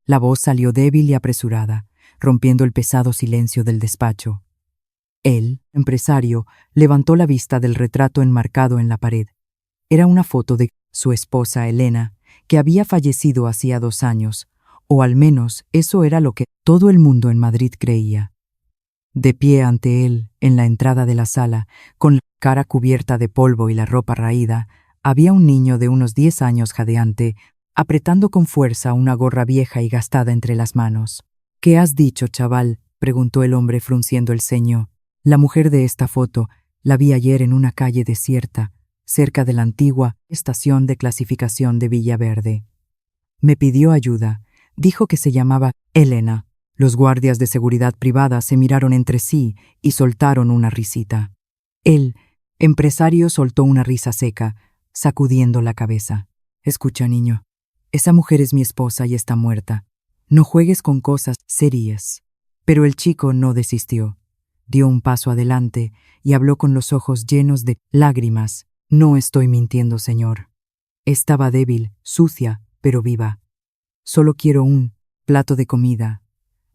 La voz salió débil y apresurada, rompiendo el pesado silencio del despacho. El empresario levantó la vista del retrato enmarcado en la pared. Era una foto de su esposa Elena, que había fallecido hacía 2 años, o al menos eso era lo que todo el mundo en Madrid creía. De pie ante él, en la entrada de la sala, con la cara cubierta de polvo y la ropa raída, había un niño de unos 10 años jadeante, apretando con fuerza una gorra vieja y gastada entre las manos. «¿Qué has dicho, chaval?», preguntó el hombre frunciendo el ceño. «La mujer de esta foto la vi ayer en una calle desierta, cerca de la antigua estación de clasificación de Villaverde. Me pidió ayuda. Dijo que se llamaba Elena». Los guardias de seguridad privada se miraron entre sí y soltaron una risita. El empresario soltó una risa seca, sacudiendo la cabeza. «Escucha, niño, esa mujer es mi esposa y está muerta. No juegues con cosas serias». Pero el chico no desistió. Dio un paso adelante y habló con los ojos llenos de lágrimas. «No estoy mintiendo, señor. Estaba débil, sucia, pero viva. Solo quiero un plato de comida.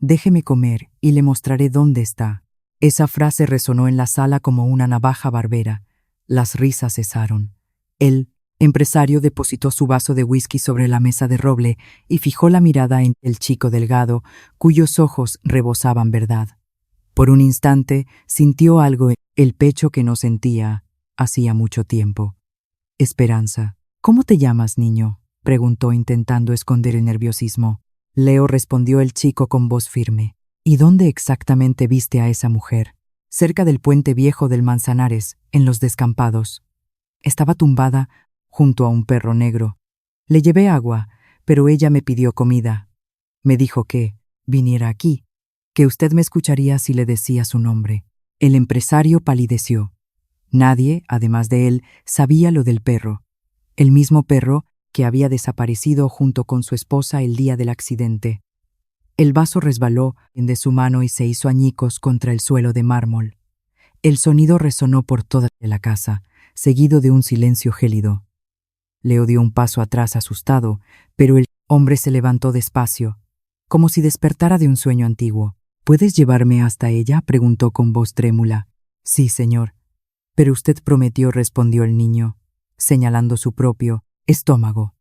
Déjeme comer y le mostraré dónde está». Esa frase resonó en la sala como una navaja barbera. Las risas cesaron. El empresario depositó su vaso de whisky sobre la mesa de roble y fijó la mirada en el chico delgado, cuyos ojos rebosaban verdad. Por un instante sintió algo en el pecho que no sentía hacía mucho tiempo. «Esperanza. ¿Cómo te llamas, niño?», preguntó intentando esconder el nerviosismo. «Leo», respondió el chico con voz firme. «¿Y dónde exactamente viste a esa mujer?» «Cerca del puente viejo del Manzanares, en los descampados. Estaba tumbada junto a un perro negro. Le llevé agua, pero ella me pidió comida. Me dijo que viniera aquí, que usted me escucharía si le decía su nombre». El empresario palideció. Nadie, además de él, sabía lo del perro. El mismo perro que había desaparecido junto con su esposa el día del accidente. El vaso resbaló de su mano y se hizo añicos contra el suelo de mármol. El sonido resonó por toda la casa, seguido de un silencio gélido. Leo dio un paso atrás asustado, pero el hombre se levantó despacio, como si despertara de un sueño antiguo. «¿Puedes llevarme hasta ella?», preguntó con voz trémula. «Sí, señor». «Pero usted prometió», respondió el niño, señalando su propio estómago.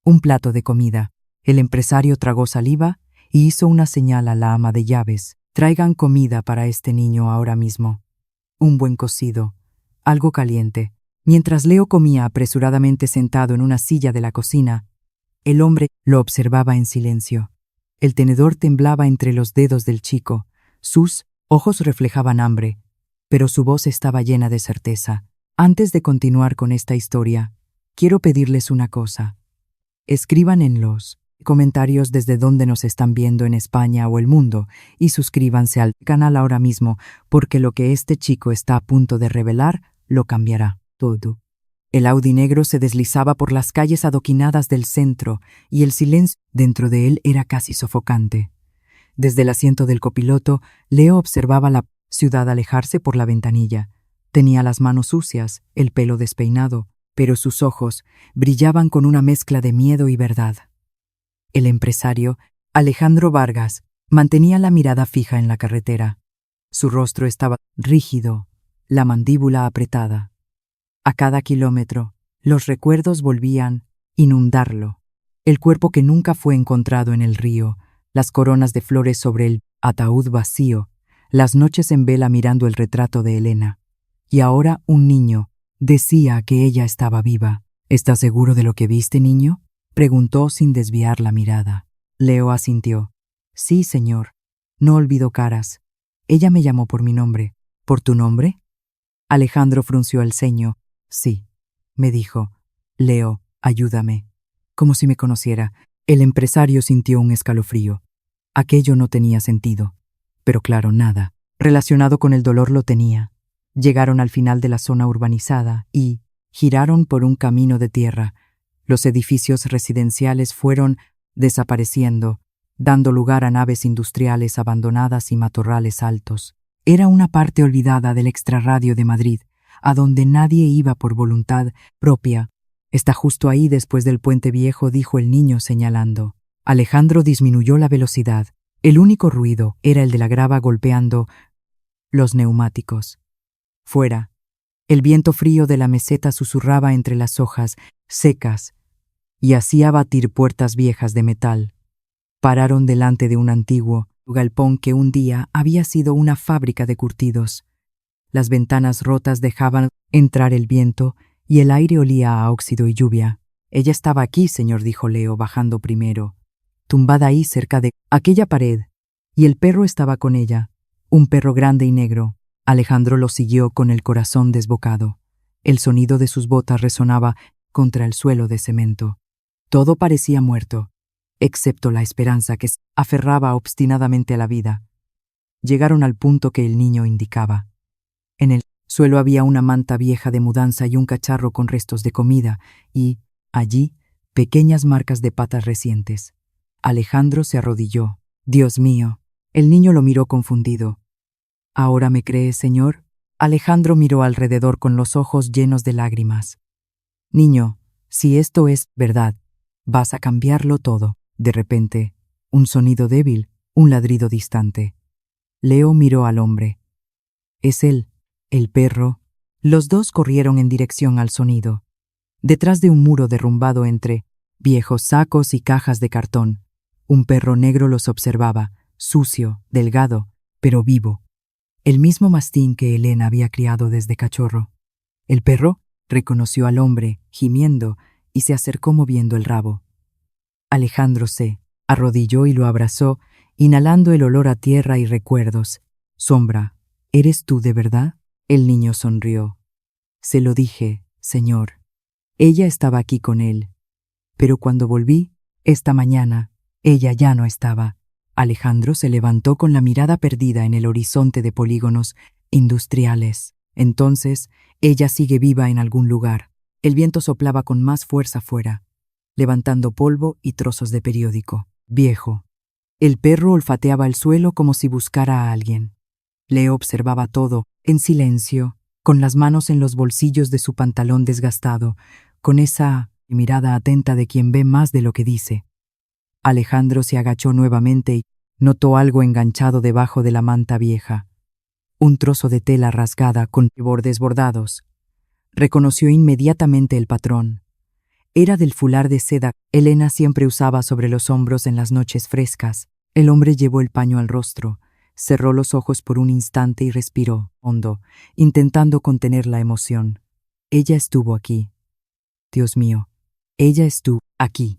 «Un plato de comida». El empresario tragó saliva y hizo una señal a la ama de llaves. «Traigan comida para este niño ahora mismo. Un buen cocido, algo caliente». Mientras Leo comía apresuradamente sentado en una silla de la cocina, el hombre lo observaba en silencio. El tenedor temblaba entre los dedos del chico. Sus ojos reflejaban hambre, pero su voz estaba llena de certeza. «Antes de continuar con esta historia, quiero pedirles una cosa. Escriban en los comentarios desde dónde nos están viendo en España o el mundo y suscríbanse al canal ahora mismo, porque lo que este chico está a punto de revelar lo cambiará todo». El Audi negro se deslizaba por las calles adoquinadas del centro y el silencio dentro de él era casi sofocante. Desde el asiento del copiloto, Leo observaba la ciudad alejarse por la ventanilla. Tenía las manos sucias, el pelo despeinado, pero sus ojos brillaban con una mezcla de miedo y verdad. El empresario, Alejandro Vargas, mantenía la mirada fija en la carretera. Su rostro estaba rígido, la mandíbula apretada. A cada kilómetro, los recuerdos volvían a inundarlo. El cuerpo que nunca fue encontrado en el río, las coronas de flores sobre el ataúd vacío, las noches en vela mirando el retrato de Elena. Y ahora un niño decía que ella estaba viva. «¿Estás seguro de lo que viste, niño?», preguntó sin desviar la mirada. Leo asintió. «Sí, señor. No olvido caras. Ella me llamó por mi nombre». «¿Por tu nombre?». Alejandro frunció el ceño. «Sí», me dijo. «Leo, ayúdame». Como si me conociera. El empresario sintió un escalofrío. Aquello no tenía sentido. Pero claro, nada relacionado con el dolor lo tenía. Llegaron al final de la zona urbanizada y giraron por un camino de tierra. Los edificios residenciales fueron desapareciendo, dando lugar a naves industriales abandonadas y matorrales altos. Era una parte olvidada del extrarradio de Madrid, a donde nadie iba por voluntad propia. «Está justo ahí después del puente viejo», dijo el niño señalando. Alejandro disminuyó la velocidad. El único ruido era el de la grava golpeando los neumáticos. Fuera, el viento frío de la meseta susurraba entre las hojas secas y hacía batir puertas viejas de metal. Pararon delante de un antiguo galpón que un día había sido una fábrica de curtidos. Las ventanas rotas dejaban entrar el viento y el aire olía a óxido y lluvia. Ella estaba aquí, señor, dijo Leo, bajando primero, tumbada ahí cerca de aquella pared, y el perro estaba con ella, un perro grande y negro. Alejandro lo siguió con el corazón desbocado. El sonido de sus botas resonaba contra el suelo de cemento. Todo parecía muerto, excepto la esperanza que se aferraba obstinadamente a la vida. Llegaron al punto que el niño indicaba. En el suelo había una manta vieja de mudanza y un cacharro con restos de comida, y, allí, pequeñas marcas de patas recientes. Alejandro se arrodilló. «Dios mío». El niño lo miró confundido. «¿Ahora me crees, señor?» Alejandro miró alrededor con los ojos llenos de lágrimas. «Niño, si esto es verdad, vas a cambiarlo todo». De repente, un sonido débil, un ladrido distante. Leo miró al hombre. «Es él, el perro». Los dos corrieron en dirección al sonido. Detrás de un muro derrumbado entre viejos sacos y cajas de cartón, un perro negro los observaba, sucio, delgado, pero vivo. El mismo mastín que Elena había criado desde cachorro. El perro reconoció al hombre, gimiendo, y se acercó moviendo el rabo. Alejandro se arrodilló y lo abrazó, inhalando el olor a tierra y recuerdos. «Sombra, ¿eres tú de verdad?» El niño sonrió. «Se lo dije, señor. Ella estaba aquí con él. Pero cuando volví, esta mañana, ella ya no estaba». Alejandro se levantó con la mirada perdida en el horizonte de polígonos industriales. «Entonces, ella sigue viva en algún lugar». El viento soplaba con más fuerza fuera, levantando polvo y trozos de periódico viejo. El perro olfateaba el suelo como si buscara a alguien. Leo observaba todo, en silencio, con las manos en los bolsillos de su pantalón desgastado, con esa mirada atenta de quien ve más de lo que dice. Alejandro se agachó nuevamente y notó algo enganchado debajo de la manta vieja. Un trozo de tela rasgada con bordes bordados. Reconoció inmediatamente el patrón. Era del fular de seda que Elena siempre usaba sobre los hombros en las noches frescas. El hombre llevó el paño al rostro, cerró los ojos por un instante y respiró hondo, intentando contener la emoción. «Ella estuvo aquí. Dios mío, ella estuvo aquí».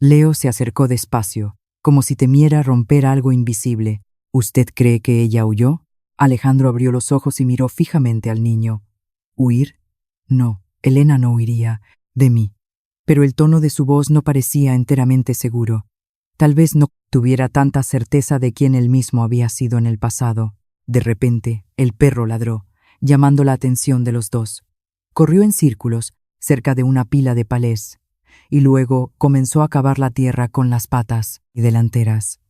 Leo se acercó despacio, como si temiera romper algo invisible. «¿Usted cree que ella huyó?» Alejandro abrió los ojos y miró fijamente al niño. «¿Huir? No, Elena no huiría de mí». Pero el tono de su voz no parecía enteramente seguro. Tal vez no tuviera tanta certeza de quién él mismo había sido en el pasado. De repente, el perro ladró, llamando la atención de los dos. Corrió en círculos, cerca de una pila de palés, y luego comenzó a cavar la tierra con las patas y delanteras.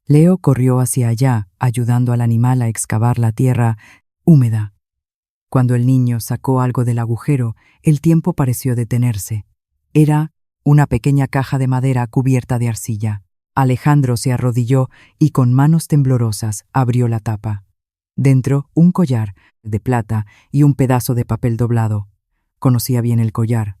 Leo corrió hacia allá, ayudando al animal a excavar la tierra húmeda. Cuando el niño sacó algo del agujero, el tiempo pareció detenerse. Era una pequeña caja de madera cubierta de arcilla. Alejandro se arrodilló y con manos temblorosas abrió la tapa. Dentro, un collar de plata y un pedazo de papel doblado. Conocía bien el collar.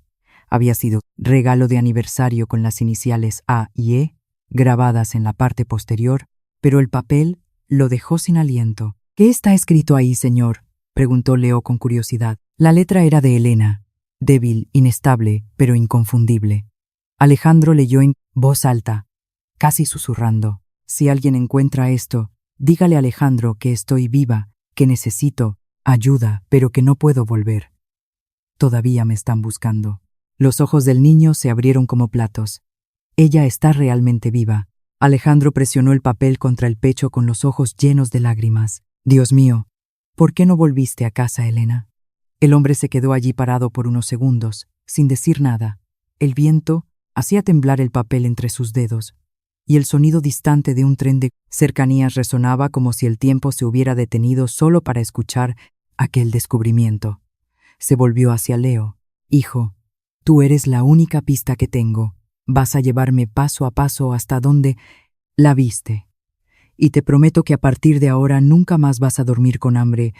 Había sido regalo de aniversario con las iniciales A y E grabadas en la parte posterior, pero el papel lo dejó sin aliento. «¿Qué está escrito ahí, señor?», preguntó Leo con curiosidad. La letra era de Elena, débil, inestable, pero inconfundible. Alejandro leyó en voz alta, casi susurrando. «Si alguien encuentra esto, dígale a Alejandro que estoy viva, que necesito ayuda, pero que no puedo volver. Todavía me están buscando». Los ojos del niño se abrieron como platos. «Ella está realmente viva». Alejandro presionó el papel contra el pecho con los ojos llenos de lágrimas. «Dios mío, ¿por qué no volviste a casa, Elena?». El hombre se quedó allí parado por unos segundos, sin decir nada. El viento hacía temblar el papel entre sus dedos, y el sonido distante de un tren de cercanías resonaba como si el tiempo se hubiera detenido solo para escuchar aquel descubrimiento. Se volvió hacia Leo. «Hijo, tú eres la única pista que tengo. Vas a llevarme paso a paso hasta donde la viste. Y te prometo que a partir de ahora nunca más vas a dormir con hambre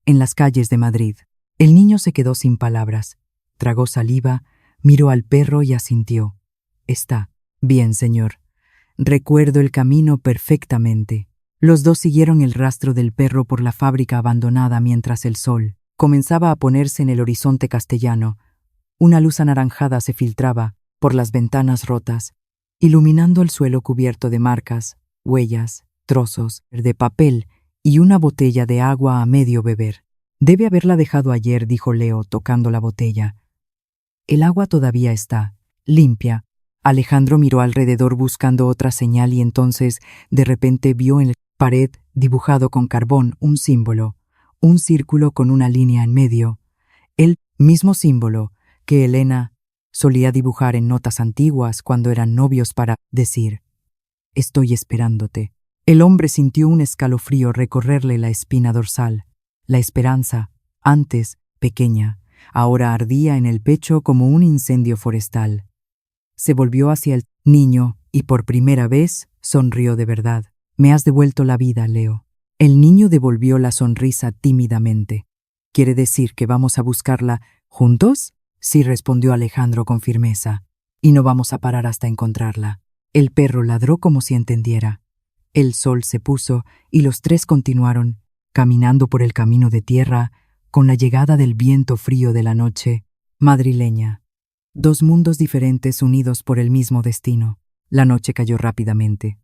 en las calles de Madrid. El niño se quedó sin palabras. Tragó saliva, miró al perro y asintió. Está bien, señor. Recuerdo el camino perfectamente. Los dos siguieron el rastro del perro por la fábrica abandonada mientras el sol comenzaba a ponerse en el horizonte castellano. Una luz anaranjada se filtraba por las ventanas rotas, iluminando el suelo cubierto de marcas, huellas, trozos de papel y una botella de agua a medio beber. Debe haberla dejado ayer, dijo Leo, tocando la botella. El agua todavía está limpia. Alejandro miró alrededor buscando otra señal y entonces, de repente, vio en la pared, dibujado con carbón, un símbolo, un círculo con una línea en medio. El mismo símbolo que Elena solía dibujar en notas antiguas cuando eran novios para decir: «Estoy esperándote». El hombre sintió un escalofrío recorrerle la espina dorsal. La esperanza, antes pequeña, ahora ardía en el pecho como un incendio forestal. Se volvió hacia el niño y por primera vez sonrió de verdad. «Me has devuelto la vida, Leo». El niño devolvió la sonrisa tímidamente. «¿Quiere decir que vamos a buscarla juntos?» «Sí», respondió Alejandro con firmeza. «Y no vamos a parar hasta encontrarla». El perro ladró como si entendiera. El sol se puso y los tres continuaron, caminando por el camino de tierra, con la llegada del viento frío de la noche madrileña. Dos mundos diferentes unidos por el mismo destino. La noche cayó rápidamente.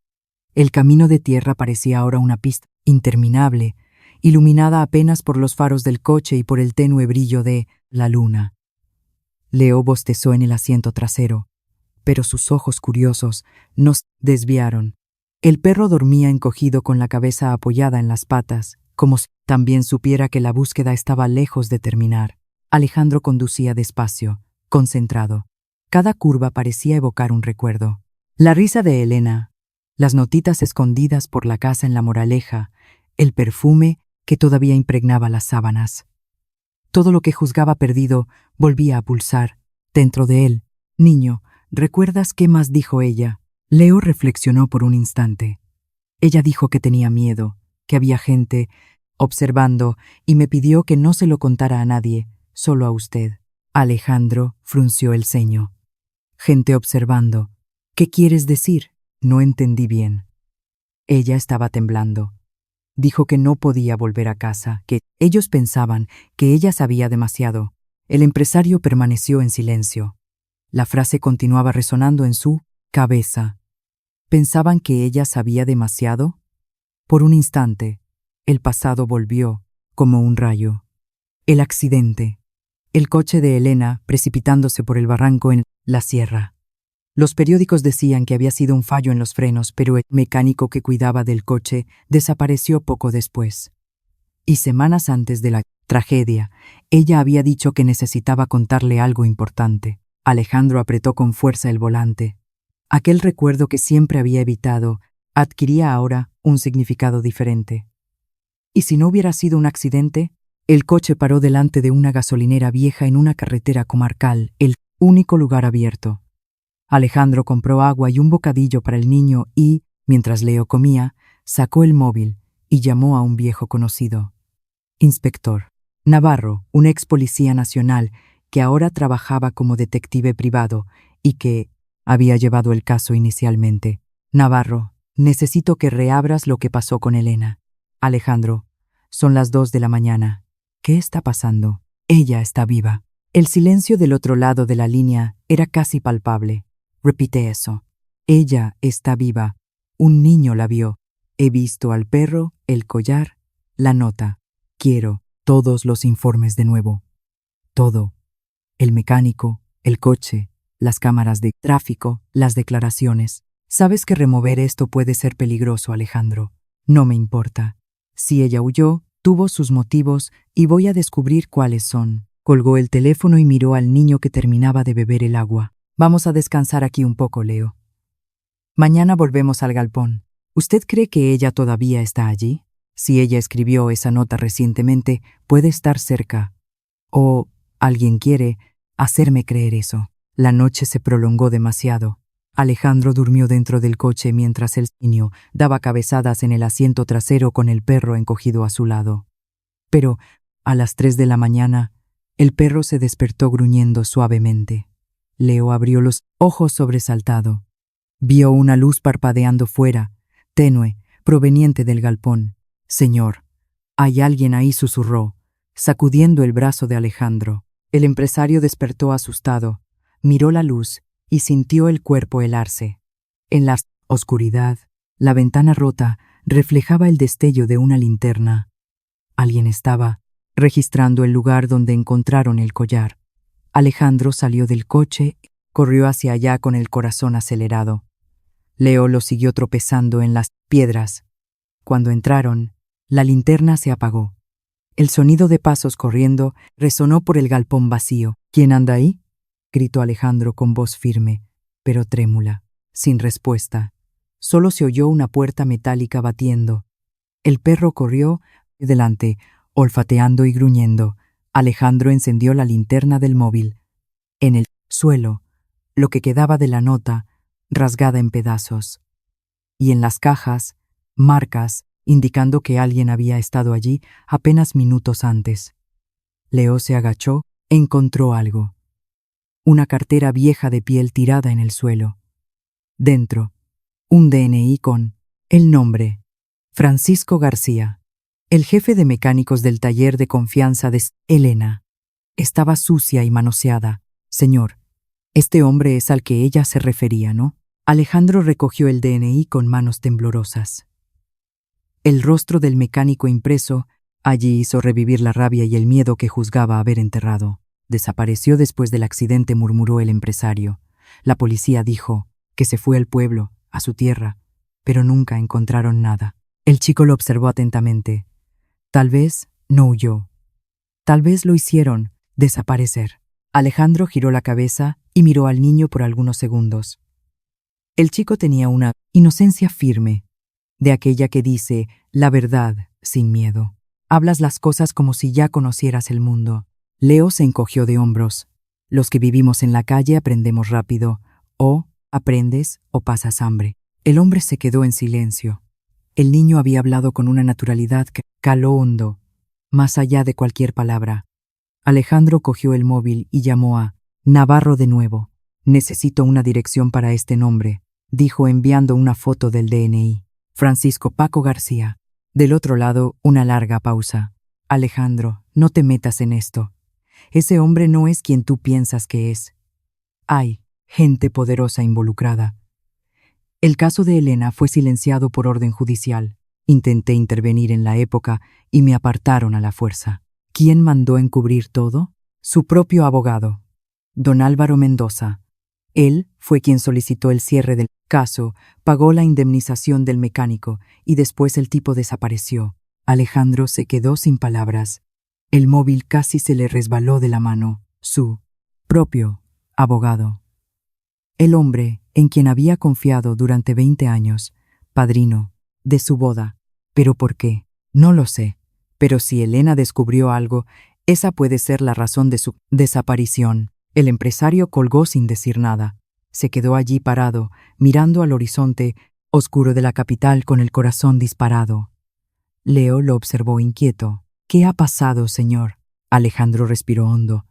El camino de tierra parecía ahora una pista interminable, iluminada apenas por los faros del coche y por el tenue brillo de la luna. Leo bostezó en el asiento trasero, pero sus ojos curiosos nos desviaron. El perro dormía encogido con la cabeza apoyada en las patas, como si también supiera que la búsqueda estaba lejos de terminar. Alejandro conducía despacio, concentrado. Cada curva parecía evocar un recuerdo. La risa de Elena, las notitas escondidas por la casa en La Moraleja, el perfume que todavía impregnaba las sábanas. Todo lo que juzgaba perdido volvía a pulsar dentro de él. «Niño, ¿recuerdas qué más dijo ella?» Leo reflexionó por un instante. Ella dijo que tenía miedo, que había gente observando y me pidió que no se lo contara a nadie, solo a usted. Alejandro frunció el ceño. «Gente observando. ¿Qué quieres decir?» No entendí bien. Ella estaba temblando. Dijo que no podía volver a casa, que ellos pensaban que ella sabía demasiado. El empresario permaneció en silencio. La frase continuaba resonando en su cabeza. ¿Pensaban que ella sabía demasiado? Por un instante, el pasado volvió, como un rayo. El accidente. El coche de Elena precipitándose por el barranco en la sierra. Los periódicos decían que había sido un fallo en los frenos, pero el mecánico que cuidaba del coche desapareció poco después. Y semanas antes de la tragedia, ella había dicho que necesitaba contarle algo importante. Alejandro apretó con fuerza el volante. Aquel recuerdo que siempre había evitado adquiría ahora un significado diferente. ¿Y si no hubiera sido un accidente? El coche paró delante de una gasolinera vieja en una carretera comarcal, el único lugar abierto. Alejandro compró agua y un bocadillo para el niño y, mientras Leo comía, sacó el móvil y llamó a un viejo conocido. Inspector Navarro, un ex policía nacional que ahora trabajaba como detective privado y que había llevado el caso inicialmente. Navarro, necesito que reabras lo que pasó con Elena. Alejandro, son las 2 de la mañana. ¿Qué está pasando? Ella está viva. El silencio del otro lado de la línea era casi palpable. Repite eso. Ella está viva. Un niño la vio. He visto al perro, el collar, la nota. Quiero todos los informes de nuevo. Todo. El mecánico, el coche, las cámaras de tráfico, las declaraciones. Sabes que remover esto puede ser peligroso, Alejandro. No me importa. Si ella huyó, tuvo sus motivos y voy a descubrir cuáles son. Colgó el teléfono y miró al niño que terminaba de beber el agua. Vamos a descansar aquí un poco, Leo. Mañana volvemos al galpón. ¿Usted cree que ella todavía está allí? Si ella escribió esa nota recientemente, puede estar cerca. O alguien quiere hacerme creer eso. La noche se prolongó demasiado. Alejandro durmió dentro del coche mientras el niño daba cabezadas en el asiento trasero con el perro encogido a su lado. Pero, a las 3 de la mañana, el perro se despertó gruñendo suavemente. Leo abrió los ojos sobresaltado. Vio una luz parpadeando fuera, tenue, proveniente del galpón. «Señor, hay alguien ahí», susurró, sacudiendo el brazo de Alejandro. El empresario despertó asustado, miró la luz y sintió el cuerpo helarse. En la oscuridad, la ventana rota reflejaba el destello de una linterna. Alguien estaba registrando el lugar donde encontraron el collar. Alejandro salió del coche, corrió hacia allá con el corazón acelerado. Leo lo siguió tropezando en las piedras. Cuando entraron, la linterna se apagó. El sonido de pasos corriendo resonó por el galpón vacío. «¿Quién anda ahí?», gritó Alejandro con voz firme, pero trémula. Sin respuesta. Solo se oyó una puerta metálica batiendo. El perro corrió delante, olfateando y gruñendo. Alejandro encendió la linterna del móvil. En el suelo, lo que quedaba de la nota, rasgada en pedazos. Y en las cajas, marcas indicando que alguien había estado allí apenas minutos antes. Leo se agachó e encontró algo. Una cartera vieja de piel tirada en el suelo. Dentro, un DNI con el nombre: Francisco García, el jefe de mecánicos del taller de confianza de Elena. Estaba sucia y manoseada. «Señor, este hombre es al que ella se refería, ¿no?». Alejandro recogió el DNI con manos temblorosas. El rostro del mecánico impreso allí hizo revivir la rabia y el miedo que juzgaba haber enterrado. «Desapareció después del accidente», murmuró el empresario. «La policía dijo que se fue al pueblo, a su tierra, pero nunca encontraron nada». El chico lo observó atentamente. Tal vez no huyó. Tal vez lo hicieron desaparecer. Alejandro giró la cabeza y miró al niño por algunos segundos. El chico tenía una inocencia firme, de aquella que dice la verdad sin miedo. «Hablas las cosas como si ya conocieras el mundo». Leo se encogió de hombros. «Los que vivimos en la calle aprendemos rápido. O aprendes o pasas hambre». El hombre se quedó en silencio. El niño había hablado con una naturalidad que caló hondo, más allá de cualquier palabra. Alejandro cogió el móvil y llamó a Navarro de nuevo. «Necesito una dirección para este nombre», dijo enviando una foto del DNI. «Francisco Paco García». Del otro lado, una larga pausa. «Alejandro, no te metas en esto. Ese hombre no es quien tú piensas que es. Hay gente poderosa involucrada». El caso de Elena fue silenciado por orden judicial. Intenté intervenir en la época y me apartaron a la fuerza. ¿Quién mandó encubrir todo? Su propio abogado, don Álvaro Mendoza. Él fue quien solicitó el cierre del caso, pagó la indemnización del mecánico y después el tipo desapareció. Alejandro se quedó sin palabras. El móvil casi se le resbaló de la mano. Su propio abogado. El hombre en quien había confiado durante 20 años, padrino de su boda. ¿Pero por qué? No lo sé. Pero si Elena descubrió algo, esa puede ser la razón de su desaparición. El empresario colgó sin decir nada. Se quedó allí parado, mirando al horizonte oscuro de la capital con el corazón disparado. Leo lo observó inquieto. «¿Qué ha pasado, señor?». Alejandro respiró hondo.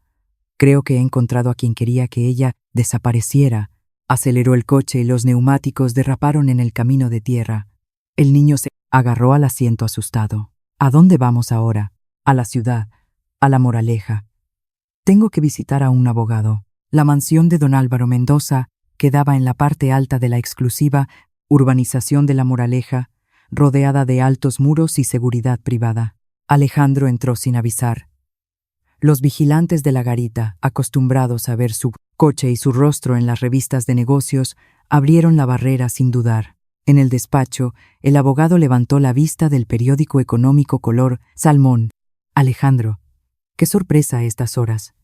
«Creo que he encontrado a quien quería que ella desapareciera». Aceleró el coche y los neumáticos derraparon en el camino de tierra. El niño se agarró al asiento asustado. «¿A dónde vamos ahora?». «A la ciudad, a La Moraleja. Tengo que visitar a un abogado». La mansión de don Álvaro Mendoza quedaba en la parte alta de la exclusiva urbanización de La Moraleja, rodeada de altos muros y seguridad privada. Alejandro entró sin avisar. Los vigilantes de la garita, acostumbrados a ver su coche y su rostro en las revistas de negocios, abrieron la barrera sin dudar. En el despacho, el abogado levantó la vista del periódico económico color salmón. «Alejandro, qué sorpresa a estas horas».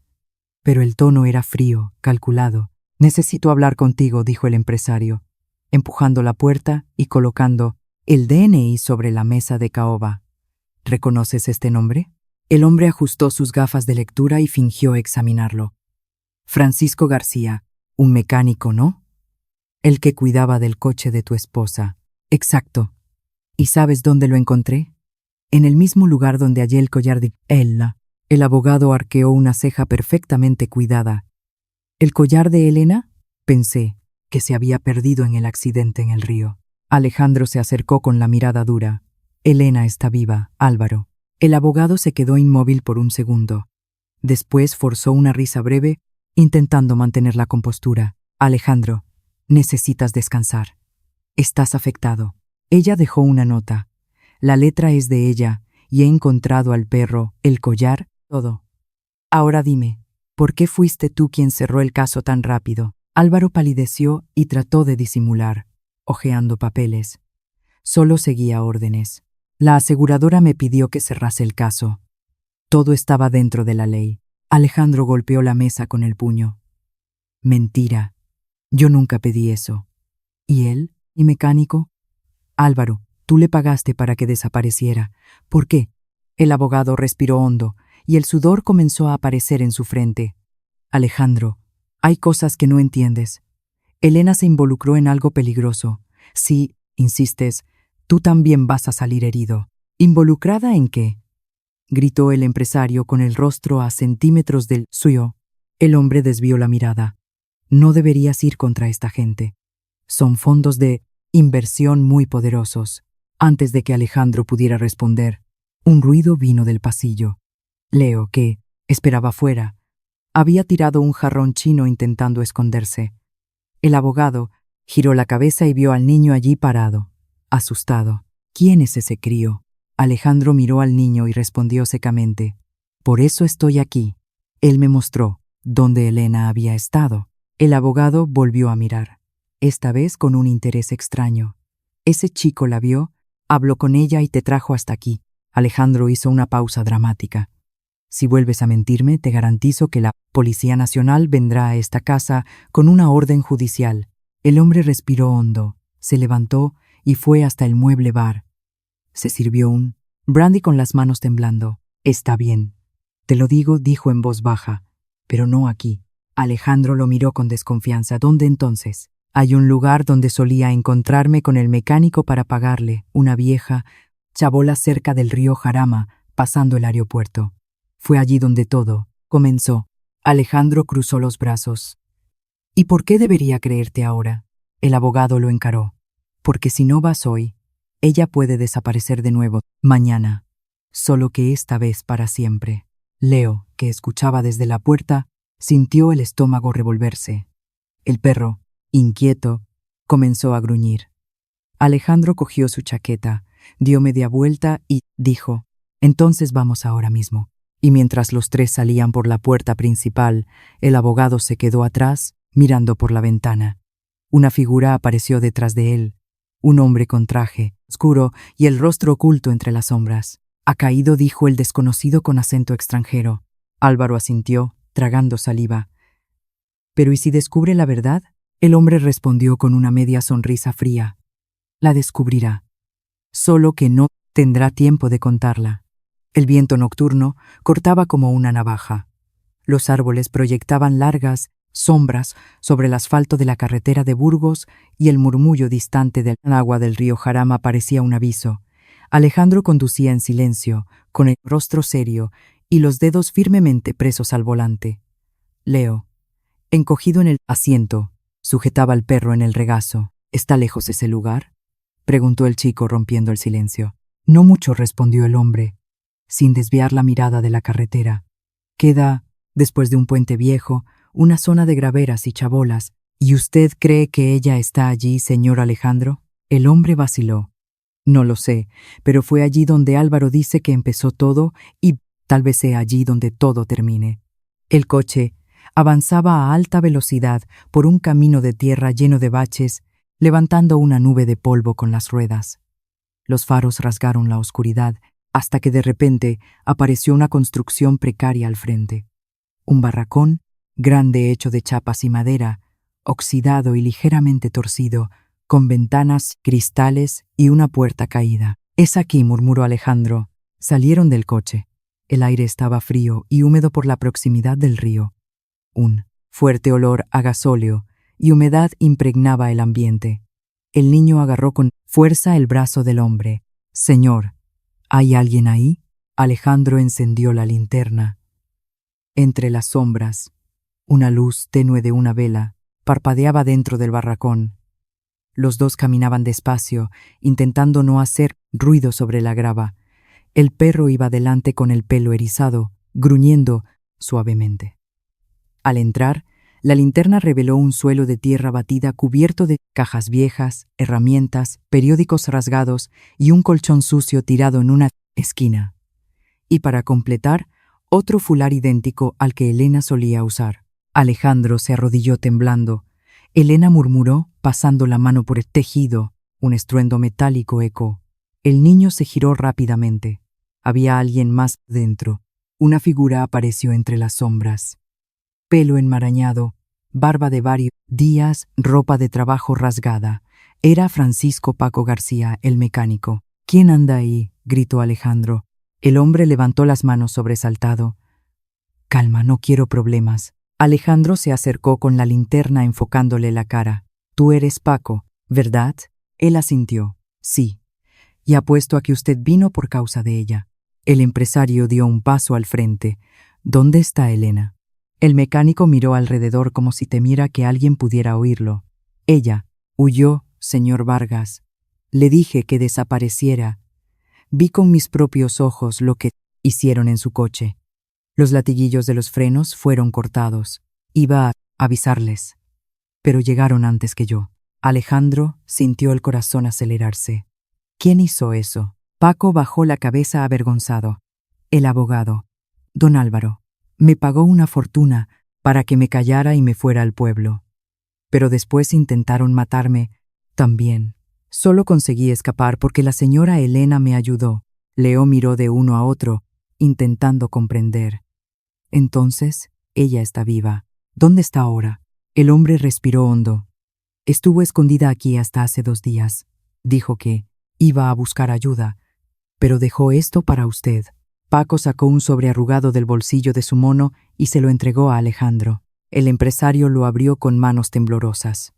Pero el tono era frío, calculado. «Necesito hablar contigo», dijo el empresario, empujando la puerta y colocando el DNI sobre la mesa de caoba. «¿Reconoces este nombre?». El hombre ajustó sus gafas de lectura y fingió examinarlo. «Francisco García, un mecánico, ¿no?». el que cuidaba del coche de tu esposa. Exacto. ¿Y sabes dónde lo encontré? En el mismo lugar donde hallé el collar de Ella. El abogado arqueó una ceja perfectamente cuidada. ¿El collar de Elena? Pensé que se había perdido en el accidente en el río. Alejandro se acercó con la mirada dura. Elena está viva, Álvaro. El abogado se quedó inmóvil por un segundo. Después forzó una risa breve, intentando mantener la compostura. Alejandro, necesitas descansar. Estás afectado. Ella dejó una nota. La letra es de ella, y he encontrado al perro, el collar, todo. Ahora dime, ¿por qué fuiste tú quien cerró el caso tan rápido? Álvaro palideció y trató de disimular, hojeando papeles. Solo seguía órdenes. La aseguradora me pidió que cerrase el caso. Todo estaba dentro de la ley. Alejandro golpeó la mesa con el puño. Mentira. Yo nunca pedí eso. ¿Y él? ¿Y mecánico? Álvaro, tú le pagaste para que desapareciera. ¿Por qué? El abogado respiró hondo, y el sudor comenzó a aparecer en su frente. Alejandro, hay cosas que no entiendes. Elena se involucró en algo peligroso. Si insistes, tú también vas a salir herido. ¿Involucrada en qué? Gritó el empresario con el rostro a centímetros del suyo. El hombre desvió la mirada. No deberías ir contra esta gente. Son fondos de inversión muy poderosos. Antes de que Alejandro pudiera responder, un ruido vino del pasillo. Leo, que esperaba fuera, había tirado un jarrón chino intentando esconderse. El abogado giró la cabeza y vio al niño allí parado, asustado. ¿Quién es ese crío? Alejandro miró al niño y respondió secamente. Por eso estoy aquí. Él me mostró dónde Elena había estado. El abogado volvió a mirar, esta vez con un interés extraño. Ese chico la vio, habló con ella y te trajo hasta aquí. Alejandro hizo una pausa dramática. Si vuelves a mentirme, te garantizo que la Policía Nacional vendrá a esta casa con una orden judicial. El hombre respiró hondo, se levantó y fue hasta el mueble bar. Se sirvió un brandy con las manos temblando. Está bien. Te lo digo, dijo en voz baja, pero no aquí. Alejandro lo miró con desconfianza. ¿Dónde entonces? Hay un lugar donde solía encontrarme con el mecánico para pagarle, una vieja chabola cerca del río Jarama, pasando el aeropuerto. Fue allí donde todo comenzó. Alejandro cruzó los brazos. ¿Y por qué debería creerte ahora? El abogado lo encaró. Porque si no vas hoy, ella puede desaparecer de nuevo mañana, solo que esta vez para siempre. Leo, que escuchaba desde la puerta, sintió el estómago revolverse. El perro, inquieto, comenzó a gruñir. Alejandro cogió su chaqueta, dio media vuelta y dijo, «Entonces vamos ahora mismo». Y mientras los tres salían por la puerta principal, el abogado se quedó atrás, mirando por la ventana. Una figura apareció detrás de él, un hombre con traje oscuro y el rostro oculto entre las sombras. «Ha caído», dijo el desconocido con acento extranjero. Álvaro asintió, tragando saliva. «¿Pero y si descubre la verdad?». El hombre respondió con una media sonrisa fría. «La descubrirá. Solo que no tendrá tiempo de contarla». El viento nocturno cortaba como una navaja. Los árboles proyectaban largas sombras sobre el asfalto de la carretera de Burgos y el murmullo distante del agua del río Jarama parecía un aviso. Alejandro conducía en silencio, con el rostro serio y los dedos firmemente presos al volante. Leo, encogido en el asiento, sujetaba al perro en el regazo. «¿Está lejos ese lugar?», preguntó el chico rompiendo el silencio. «No mucho», respondió el hombre, sin desviar la mirada de la carretera. «Queda, después de un puente viejo, una zona de graveras y chabolas. ¿Y usted cree que ella está allí, señor Alejandro?». El hombre vaciló. «No lo sé, pero fue allí donde Álvaro dice que empezó todo y tal vez sea allí donde todo termine». El coche avanzaba a alta velocidad por un camino de tierra lleno de baches, levantando una nube de polvo con las ruedas. Los faros rasgaron la oscuridad hasta que de repente apareció una construcción precaria al frente. Un barracón, grande hecho de chapas y madera, oxidado y ligeramente torcido, con ventanas, cristales y una puerta caída. «Es aquí», murmuró Alejandro. Salieron del coche. El aire estaba frío y húmedo por la proximidad del río. Un fuerte olor a gasóleo y humedad impregnaba el ambiente. El niño agarró con fuerza el brazo del hombre. «Señor, ¿hay alguien ahí?» Alejandro encendió la linterna. Entre las sombras, una luz tenue de una vela parpadeaba dentro del barracón. Los dos caminaban despacio, intentando no hacer ruido sobre la grava. El perro iba delante con el pelo erizado, gruñendo suavemente. Al entrar, la linterna reveló un suelo de tierra batida cubierto de cajas viejas, herramientas, periódicos rasgados y un colchón sucio tirado en una esquina. Y para completar, otro fular idéntico al que Elena solía usar. Alejandro se arrodilló temblando. Elena murmuró, pasando la mano por el tejido. Un estruendo metálico ecoó. El niño se giró rápidamente. Había alguien más dentro. Una figura apareció entre las sombras. Pelo enmarañado, barba de varios días, ropa de trabajo rasgada. Era Francisco Paco García, el mecánico. «¿Quién anda ahí?», gritó Alejandro. El hombre levantó las manos sobresaltado. «Calma, no quiero problemas». Alejandro se acercó con la linterna enfocándole la cara. «Tú eres Paco, ¿verdad?». Él asintió. «Sí. Y apuesto a que usted vino por causa de ella». El empresario dio un paso al frente. «¿Dónde está Elena?». El mecánico miró alrededor como si temiera que alguien pudiera oírlo. «Ella huyó, señor Vargas. Le dije que desapareciera. Vi con mis propios ojos lo que hicieron en su coche. Los latiguillos de los frenos fueron cortados. Iba a avisarles, pero llegaron antes que yo». Alejandro sintió el corazón acelerarse. «¿Quién hizo eso?». Paco bajó la cabeza avergonzado. «El abogado, don Álvaro. Me pagó una fortuna para que me callara y me fuera al pueblo. Pero después intentaron matarme también. Solo conseguí escapar porque la señora Elena me ayudó». Leo miró de uno a otro, intentando comprender. «Entonces, ella está viva. ¿Dónde está ahora?». El hombre respiró hondo. «Estuvo escondida aquí hasta hace 2 días. Dijo que iba a buscar ayuda, pero dejó esto para usted». Paco sacó un sobre arrugado del bolsillo de su mono y se lo entregó a Alejandro. El empresario lo abrió con manos temblorosas.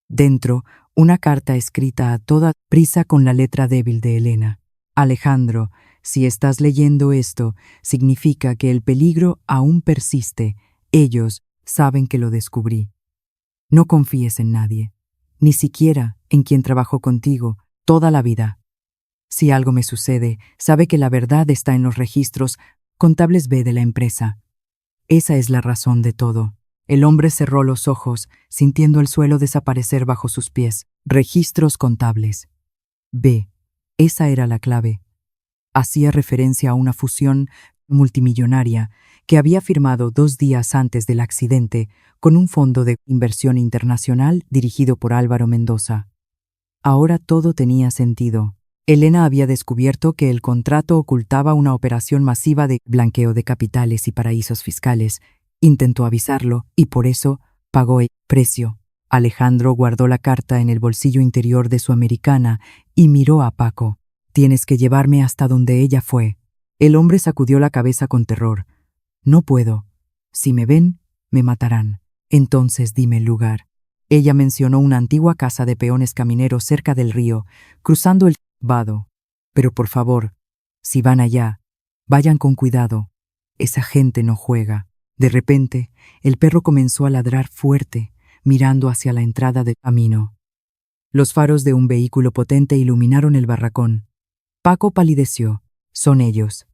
Dentro, una carta escrita a toda prisa con la letra débil de Elena. «Alejandro, si estás leyendo esto, significa que el peligro aún persiste. Ellos saben que lo descubrí. No confíes en nadie, ni siquiera en quien trabajó contigo toda la vida. Si algo me sucede, sabe que la verdad está en los registros contables B de la empresa. Esa es la razón de todo». El hombre cerró los ojos, sintiendo el suelo desaparecer bajo sus pies. Registros contables. B. Esa era la clave. Hacía referencia a una fusión multimillonaria que había firmado 2 días antes del accidente con un fondo de inversión internacional dirigido por Álvaro Mendoza. Ahora todo tenía sentido. Elena había descubierto que el contrato ocultaba una operación masiva de blanqueo de capitales y paraísos fiscales. Intentó avisarlo y por eso pagó el precio. Alejandro guardó la carta en el bolsillo interior de su americana y miró a Paco. «Tienes que llevarme hasta donde ella fue». El hombre sacudió la cabeza con terror. «No puedo. Si me ven, me matarán. Entonces dime el lugar». Ella mencionó una antigua casa de peones camineros cerca del río, cruzando el vado. «Pero por favor, si van allá, vayan con cuidado. Esa gente no juega». De repente, el perro comenzó a ladrar fuerte, mirando hacia la entrada del camino. Los faros de un vehículo potente iluminaron el barracón. Paco palideció. «Son ellos.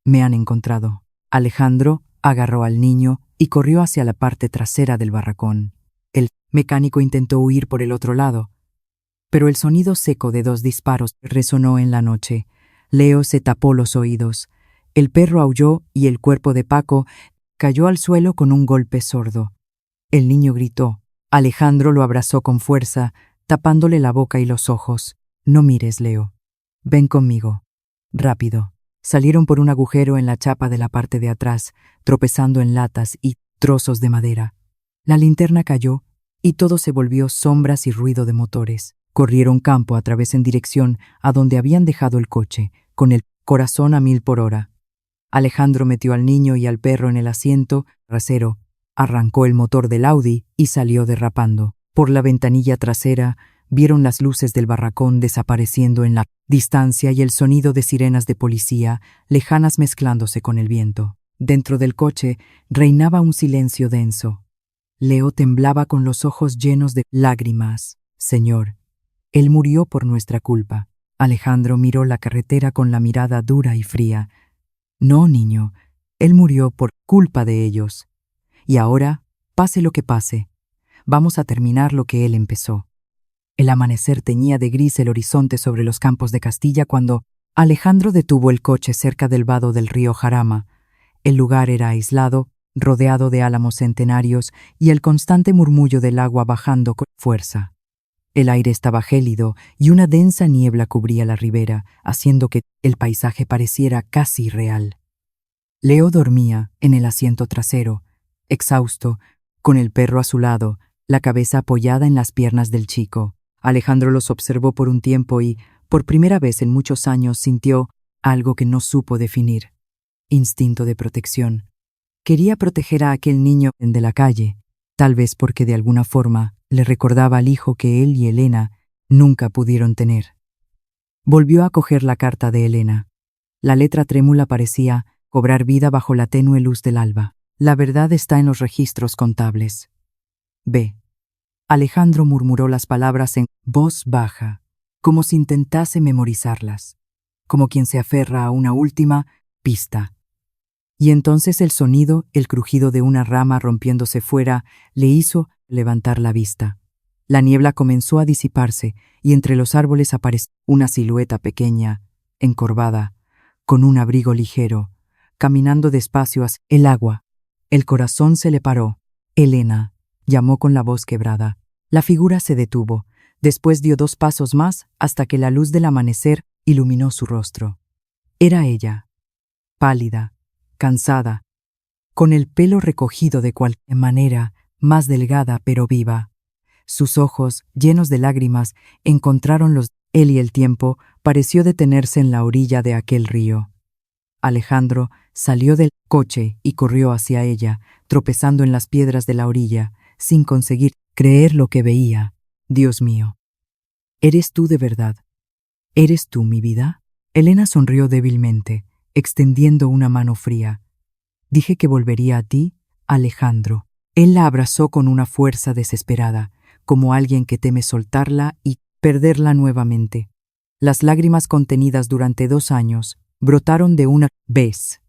Me han encontrado». Alejandro agarró al niño y corrió hacia la parte trasera del barracón. El mecánico intentó huir por el otro lado, pero el sonido seco de 2 disparos resonó en la noche. Leo se tapó los oídos. El perro aulló y el cuerpo de Paco cayó al suelo con un golpe sordo. El niño gritó. Alejandro lo abrazó con fuerza, tapándole la boca y los ojos. «No mires, Leo. Ven conmigo. Rápido». Salieron por un agujero en la chapa de la parte de atrás, tropezando en latas y trozos de madera. La linterna cayó y todo se volvió sombras y ruido de motores. Corrieron campo a través en dirección a donde habían dejado el coche, con el corazón a 1000 por hora. Alejandro metió al niño y al perro en el asiento trasero arrancó el motor del Audi y salió derrapando. Por la ventanilla trasera vieron las luces del barracón desapareciendo en la distancia y el sonido de sirenas de policía lejanas mezclándose con el viento. Dentro del coche reinaba un silencio denso. Leo temblaba con los ojos llenos de lágrimas. Señor, él murió por nuestra culpa. Alejandro miró la carretera con la mirada dura y fría. No, niño, él murió por culpa de ellos. Y ahora, pase lo que pase, vamos a terminar lo que él empezó. El amanecer teñía de gris el horizonte sobre los campos de Castilla cuando Alejandro detuvo el coche cerca del vado del río Jarama. El lugar era aislado, rodeado de álamos centenarios y el constante murmullo del agua bajando con fuerza. El aire estaba gélido y una densa niebla cubría la ribera, haciendo que el paisaje pareciera casi irreal. Leo dormía en el asiento trasero, exhausto, con el perro a su lado, la cabeza apoyada en las piernas del chico. Alejandro los observó por un tiempo y, por primera vez en muchos años, sintió algo que no supo definir. Instinto de protección. Quería proteger a aquel niño de la calle, tal vez porque de alguna forma le recordaba al hijo que él y Elena nunca pudieron tener. Volvió a coger la carta de Elena. La letra trémula parecía cobrar vida bajo la tenue luz del alba. La verdad está en los registros contables. B. Alejandro murmuró las palabras en voz baja, como si intentase memorizarlas, como quien se aferra a una última pista. Y entonces el sonido, el crujido de una rama rompiéndose fuera, le hizo levantar la vista. La niebla comenzó a disiparse y entre los árboles apareció una silueta pequeña, encorvada, con un abrigo ligero, caminando despacio hacia el agua. El corazón se le paró. Elena, llamó con la voz quebrada. La figura se detuvo. Después dio 2 pasos más hasta que la luz del amanecer iluminó su rostro. Era ella, pálida, cansada, con el pelo recogido de cualquier manera, más delgada pero viva. Sus ojos, llenos de lágrimas, encontraron los de él y el tiempo pareció detenerse en la orilla de aquel río. Alejandro salió del coche y corrió hacia ella, tropezando en las piedras de la orilla, sin conseguir creer lo que veía. Dios mío. ¿Eres tú de verdad? ¿Eres tú mi vida? Elena sonrió débilmente, extendiendo una mano fría. Dije que volvería a ti, Alejandro. Él la abrazó con una fuerza desesperada, como alguien que teme soltarla y perderla nuevamente. Las lágrimas contenidas durante 2 años brotaron de una vez.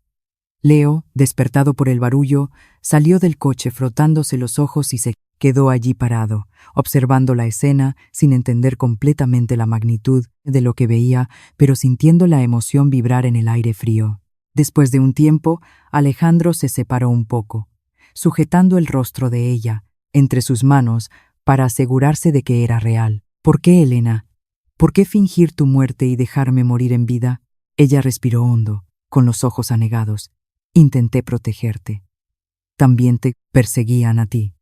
Leo, despertado por el barullo, salió del coche frotándose los ojos y se quedó allí parado, observando la escena sin entender completamente la magnitud de lo que veía, pero sintiendo la emoción vibrar en el aire frío. Después de un tiempo, Alejandro se separó un poco, sujetando el rostro de ella entre sus manos para asegurarse de que era real. ¿Por qué, Elena? ¿Por qué fingir tu muerte y dejarme morir en vida? Ella respiró hondo, con los ojos anegados. Intenté protegerte. También te perseguían a ti.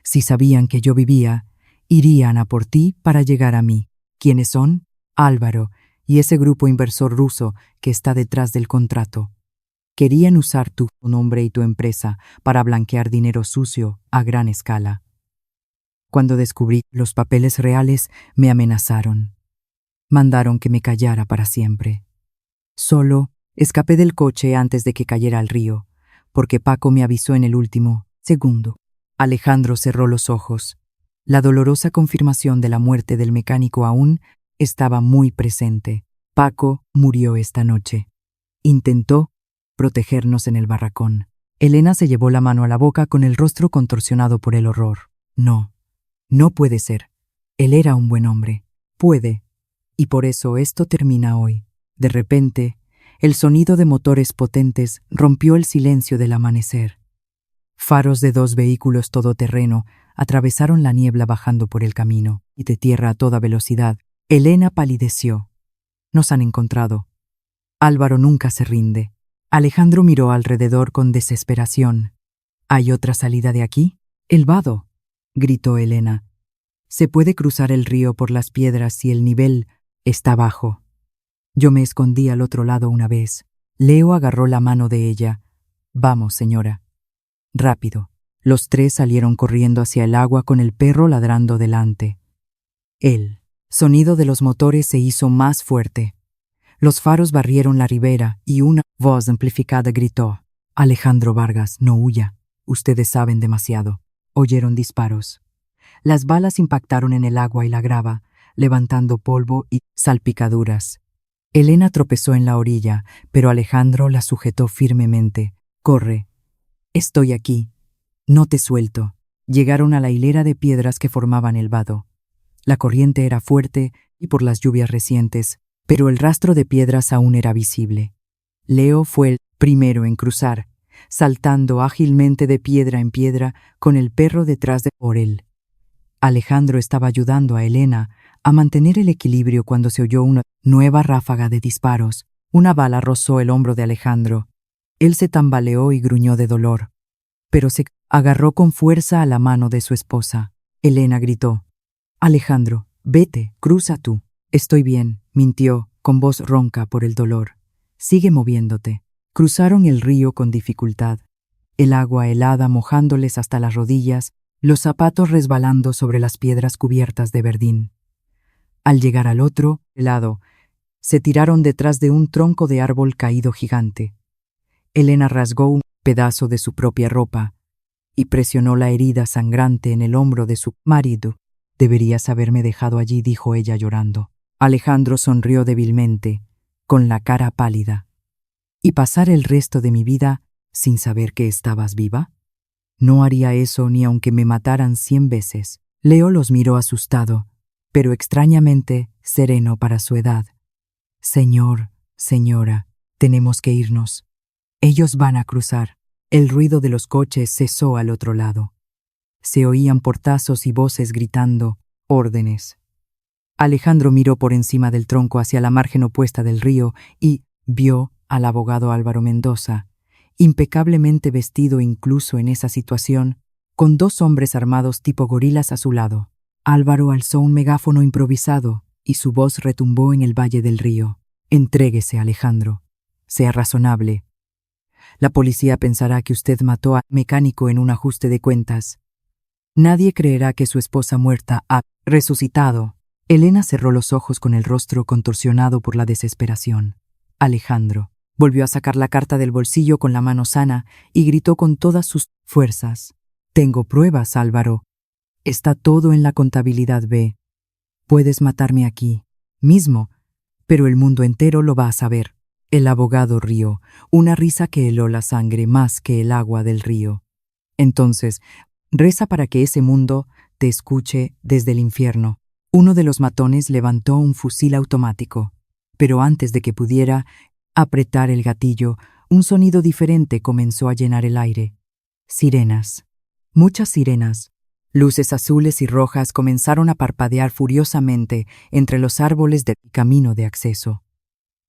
Si sabían que yo vivía, irían a por ti para llegar a mí. ¿Quiénes son? Álvaro y ese grupo inversor ruso que está detrás del contrato. Querían usar tu nombre y tu empresa para blanquear dinero sucio a gran escala. Cuando descubrí los papeles reales, me amenazaron. Mandaron que me callara para siempre. Solo escapé del coche antes de que cayera al río, porque Paco me avisó en el último segundo. Alejandro cerró los ojos. La dolorosa confirmación de la muerte del mecánico aún estaba muy presente. Paco murió esta noche. Intentó protegernos en el barracón. Elena se llevó la mano a la boca con el rostro contorsionado por el horror. No, no puede ser. Él era un buen hombre. Puede. Y por eso esto termina hoy. De repente, el sonido de motores potentes rompió el silencio del amanecer. Faros de 2 vehículos todoterreno atravesaron la niebla bajando por el camino, y de tierra a toda velocidad. Elena palideció. Nos han encontrado. Álvaro nunca se rinde. Alejandro miró alrededor con desesperación. ¿Hay otra salida de aquí? El vado, gritó Elena. Se puede cruzar el río por las piedras si el nivel está bajo. Yo me escondí al otro lado una vez. Leo agarró la mano de ella. Vamos, señora. Rápido. Los tres salieron corriendo hacia el agua con el perro ladrando delante. El sonido de los motores se hizo más fuerte. Los faros barrieron la ribera y una voz amplificada gritó: «Alejandro Vargas, no huya. Ustedes saben demasiado». Oyeron disparos. Las balas impactaron en el agua y la grava, levantando polvo y salpicaduras. Elena tropezó en la orilla, pero Alejandro la sujetó firmemente. «Corre. Estoy aquí. No te suelto». Llegaron a la hilera de piedras que formaban el vado. La corriente era fuerte y por las lluvias recientes, pero el rastro de piedras aún era visible. Leo fue el primero en cruzar, saltando ágilmente de piedra en piedra con el perro detrás de él. Alejandro estaba ayudando a Elena a mantener el equilibrio cuando se oyó una nueva ráfaga de disparos. Una bala rozó el hombro de Alejandro. Él se tambaleó y gruñó de dolor, pero se agarró con fuerza a la mano de su esposa. Elena gritó: «Alejandro, vete, cruza tú». «Estoy bien», mintió, con voz ronca por el dolor. «Sigue moviéndote». Cruzaron el río con dificultad, el agua helada mojándoles hasta las rodillas, los zapatos resbalando sobre las piedras cubiertas de verdín. Al llegar al otro lado, se tiraron detrás de un tronco de árbol caído gigante. Elena rasgó un pedazo de su propia ropa y presionó la herida sangrante en el hombro de su marido. «Deberías haberme dejado allí», dijo ella llorando. Alejandro sonrió débilmente, con la cara pálida. «¿Y pasar el resto de mi vida sin saber que estabas viva? No haría eso ni aunque me mataran 100 veces». Leo los miró asustado, pero extrañamente sereno para su edad. «Señor, señora, tenemos que irnos. Ellos van a cruzar». El ruido de los coches cesó al otro lado. Se oían portazos y voces gritando órdenes. Alejandro miró por encima del tronco hacia la margen opuesta del río y vio al abogado Álvaro Mendoza, impecablemente vestido incluso en esa situación, con 2 hombres armados tipo gorilas a su lado. Álvaro alzó un megáfono improvisado y su voz retumbó en el valle del río. «Entréguese, Alejandro. Sea razonable. La policía pensará que usted mató a mecánico en un ajuste de cuentas. Nadie creerá que su esposa muerta ha resucitado». Elena cerró los ojos con el rostro contorsionado por la desesperación. Alejandro volvió a sacar la carta del bolsillo con la mano sana y gritó con todas sus fuerzas: «Tengo pruebas, Álvaro. Está todo en la contabilidad B. Puedes matarme aquí mismo, pero el mundo entero lo va a saber». El abogado rió, una risa que heló la sangre más que el agua del río. «Entonces, reza para que ese mundo te escuche desde el infierno». Uno de los matones levantó un fusil automático, pero antes de que pudiera apretar el gatillo, un sonido diferente comenzó a llenar el aire. Sirenas. Muchas sirenas. Luces azules y rojas comenzaron a parpadear furiosamente entre los árboles del camino de acceso.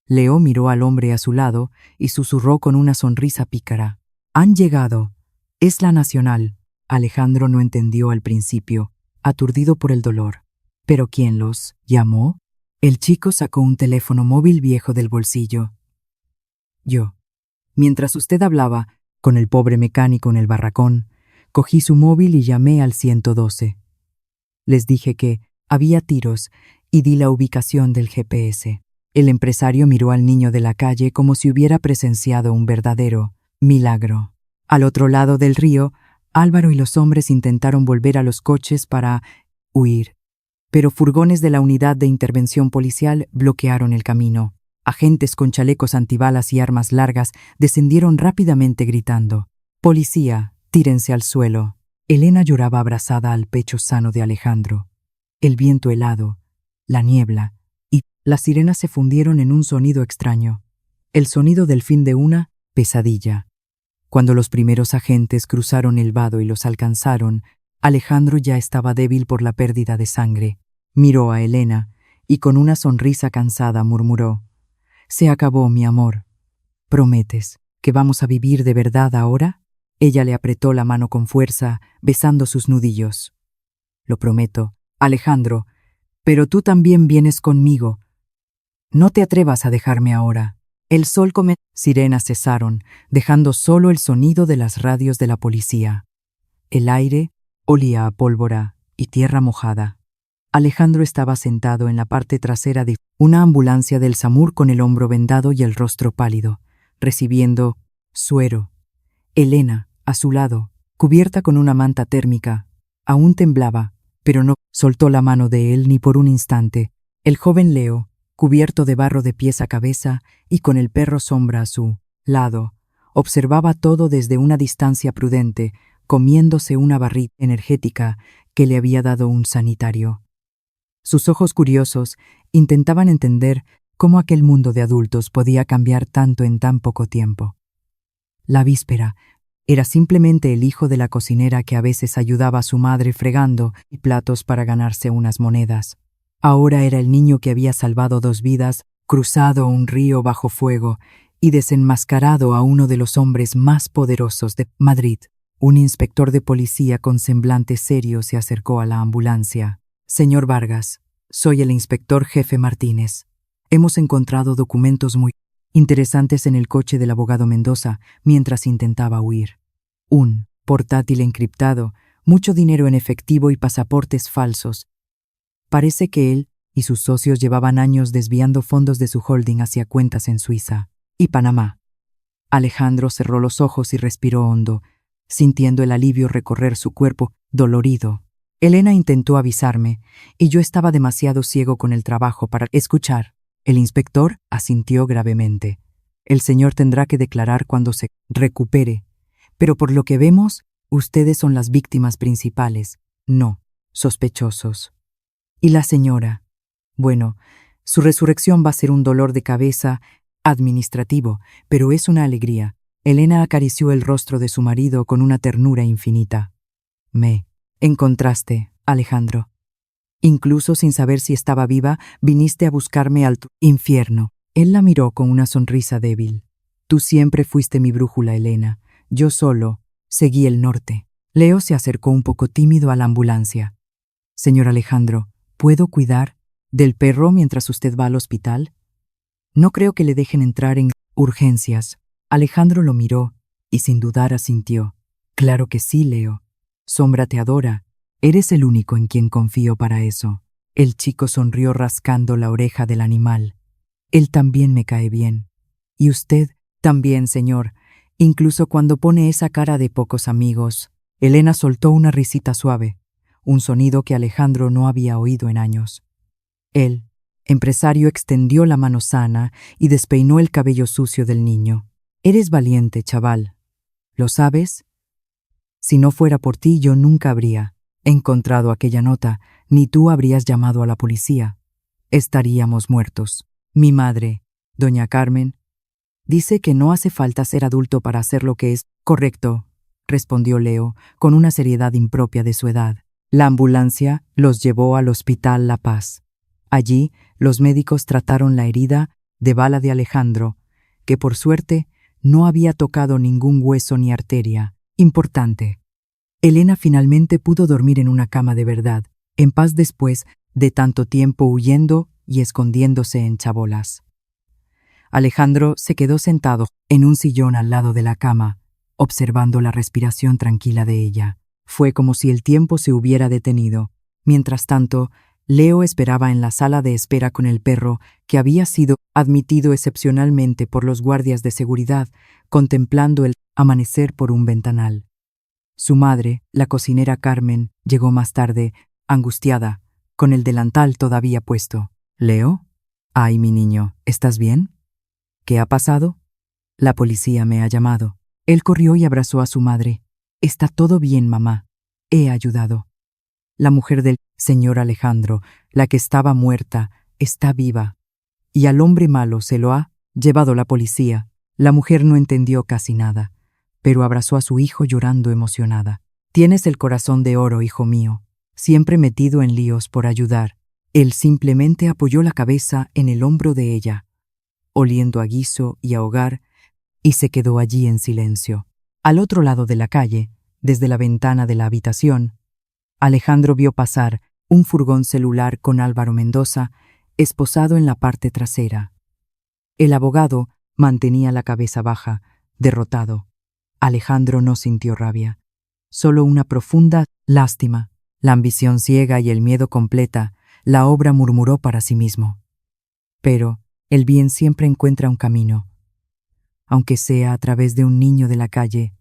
Leo miró al hombre a su lado y susurró con una sonrisa pícara: «Han llegado. Es la Nacional». Alejandro no entendió al principio, aturdido por el dolor. «¿Pero quién los llamó?» El chico sacó un teléfono móvil viejo del bolsillo. «Yo. Mientras usted hablaba con el pobre mecánico en el barracón, cogí su móvil y llamé al 112. Les dije que había tiros y di la ubicación del GPS». El empresario miró al niño de la calle como si hubiera presenciado un verdadero milagro. Al otro lado del río, Álvaro y los hombres intentaron volver a los coches para huir, pero furgones de la unidad de intervención policial bloquearon el camino. Agentes con chalecos antibalas y armas largas descendieron rápidamente gritando: «Policía, tírense al suelo». Elena lloraba abrazada al pecho sano de Alejandro. El viento helado, la niebla y las sirenas se fundieron en un sonido extraño, el sonido del fin de una pesadilla. Cuando los primeros agentes cruzaron el vado y los alcanzaron, Alejandro ya estaba débil por la pérdida de sangre. Miró a Elena y con una sonrisa cansada murmuró: «Se acabó, mi amor. ¿Prometes que vamos a vivir de verdad ahora?» Ella le apretó la mano con fuerza, besando sus nudillos. «Lo prometo, Alejandro, pero tú también vienes conmigo. No te atrevas a dejarme ahora». El sol sirenas cesaron, dejando solo el sonido de las radios de la policía. El aire olía a pólvora y tierra mojada. Alejandro estaba sentado en la parte trasera de una ambulancia del SAMUR con el hombro vendado y el rostro pálido, recibiendo suero. Elena, a su lado, cubierta con una manta térmica, aún temblaba, pero no soltó la mano de él ni por un instante. El joven Leo, cubierto de barro de pies a cabeza y con el perro Sombra a su lado, observaba todo desde una distancia prudente, comiéndose una barrita energética que le había dado un sanitario. Sus ojos curiosos intentaban entender cómo aquel mundo de adultos podía cambiar tanto en tan poco tiempo. La víspera era simplemente el hijo de la cocinera que a veces ayudaba a su madre fregando y platos para ganarse unas monedas. Ahora era el niño que había salvado 2 vidas, cruzado un río bajo fuego y desenmascarado a uno de los hombres más poderosos de Madrid. Un inspector de policía con semblante serio se acercó a la ambulancia. «Señor Vargas, soy el inspector jefe Martínez. Hemos encontrado documentos muy interesantes en el coche del abogado Mendoza mientras intentaba huir. Un portátil encriptado, mucho dinero en efectivo y pasaportes falsos. Parece que él y sus socios llevaban años desviando fondos de su holding hacia cuentas en Suiza y Panamá». Alejandro cerró los ojos y respiró hondo, sintiendo el alivio recorrer su cuerpo dolorido. Elena intentó avisarme, y yo estaba demasiado ciego con el trabajo para escuchar. El inspector asintió gravemente. «El señor tendrá que declarar cuando se recupere, pero por lo que vemos, ustedes son las víctimas principales, no sospechosos. Y la señora, bueno, su resurrección va a ser un dolor de cabeza administrativo, pero es una alegría». Elena acarició el rostro de su marido con una ternura infinita. «Me encontraste, Alejandro. Incluso sin saber si estaba viva, viniste a buscarme al infierno». Él la miró con una sonrisa débil. «Tú siempre fuiste mi brújula, Elena. Yo solo seguí el norte». Leo se acercó un poco tímido a la ambulancia. «Señor Alejandro, ¿puedo cuidar del perro mientras usted va al hospital? No creo que le dejen entrar en urgencias». Alejandro lo miró y sin dudar asintió. «Claro que sí, Leo. Sombra te adora. Eres el único en quien confío para eso». El chico sonrió rascando la oreja del animal. «Él también me cae bien. Y usted también, señor, incluso cuando pone esa cara de pocos amigos». Elena soltó una risita suave, un sonido que Alejandro no había oído en años. El empresario extendió la mano sana y despeinó el cabello sucio del niño. «Eres valiente, chaval. ¿Lo sabes? Si no fuera por ti, yo nunca habría encontrado aquella nota, ni tú habrías llamado a la policía. Estaríamos muertos. Mi madre, doña Carmen, dice que no hace falta ser adulto para hacer lo que es correcto», respondió Leo, con una seriedad impropia de su edad. La ambulancia los llevó al Hospital La Paz. Allí, los médicos trataron la herida de bala de Alejandro, que por suerte no había tocado ningún hueso ni arteria importante. Elena finalmente pudo dormir en una cama de verdad, en paz después de tanto tiempo huyendo y escondiéndose en chabolas. Alejandro se quedó sentado en un sillón al lado de la cama, observando la respiración tranquila de ella. Fue como si el tiempo se hubiera detenido. Mientras tanto, Leo esperaba en la sala de espera con el perro, que había sido admitido excepcionalmente por los guardias de seguridad, contemplando el amanecer por un ventanal. Su madre, la cocinera Carmen, llegó más tarde, angustiada, con el delantal todavía puesto. «¿Leo? Ay, mi niño, ¿estás bien? ¿Qué ha pasado?» «La policía me ha llamado». Él corrió y abrazó a su madre. «Está todo bien, mamá. He ayudado. La mujer del señor Alejandro, la que estaba muerta, está viva. Y al hombre malo se lo ha llevado la policía». La mujer no entendió casi nada, pero abrazó a su hijo llorando emocionada. «Tienes el corazón de oro, hijo mío, siempre metido en líos por ayudar». Él simplemente apoyó la cabeza en el hombro de ella, oliendo a guiso y a hogar, y se quedó allí en silencio. Al otro lado de la calle, desde la ventana de la habitación, Alejandro vio pasar un furgón celular con Álvaro Mendoza, esposado en la parte trasera. El abogado mantenía la cabeza baja, derrotado. Alejandro no sintió rabia. solo una profunda lástima. La ambición ciega y el miedo completa, la obra murmuró para sí mismo. Pero el bien siempre encuentra un camino, aunque sea a través de un niño de la calle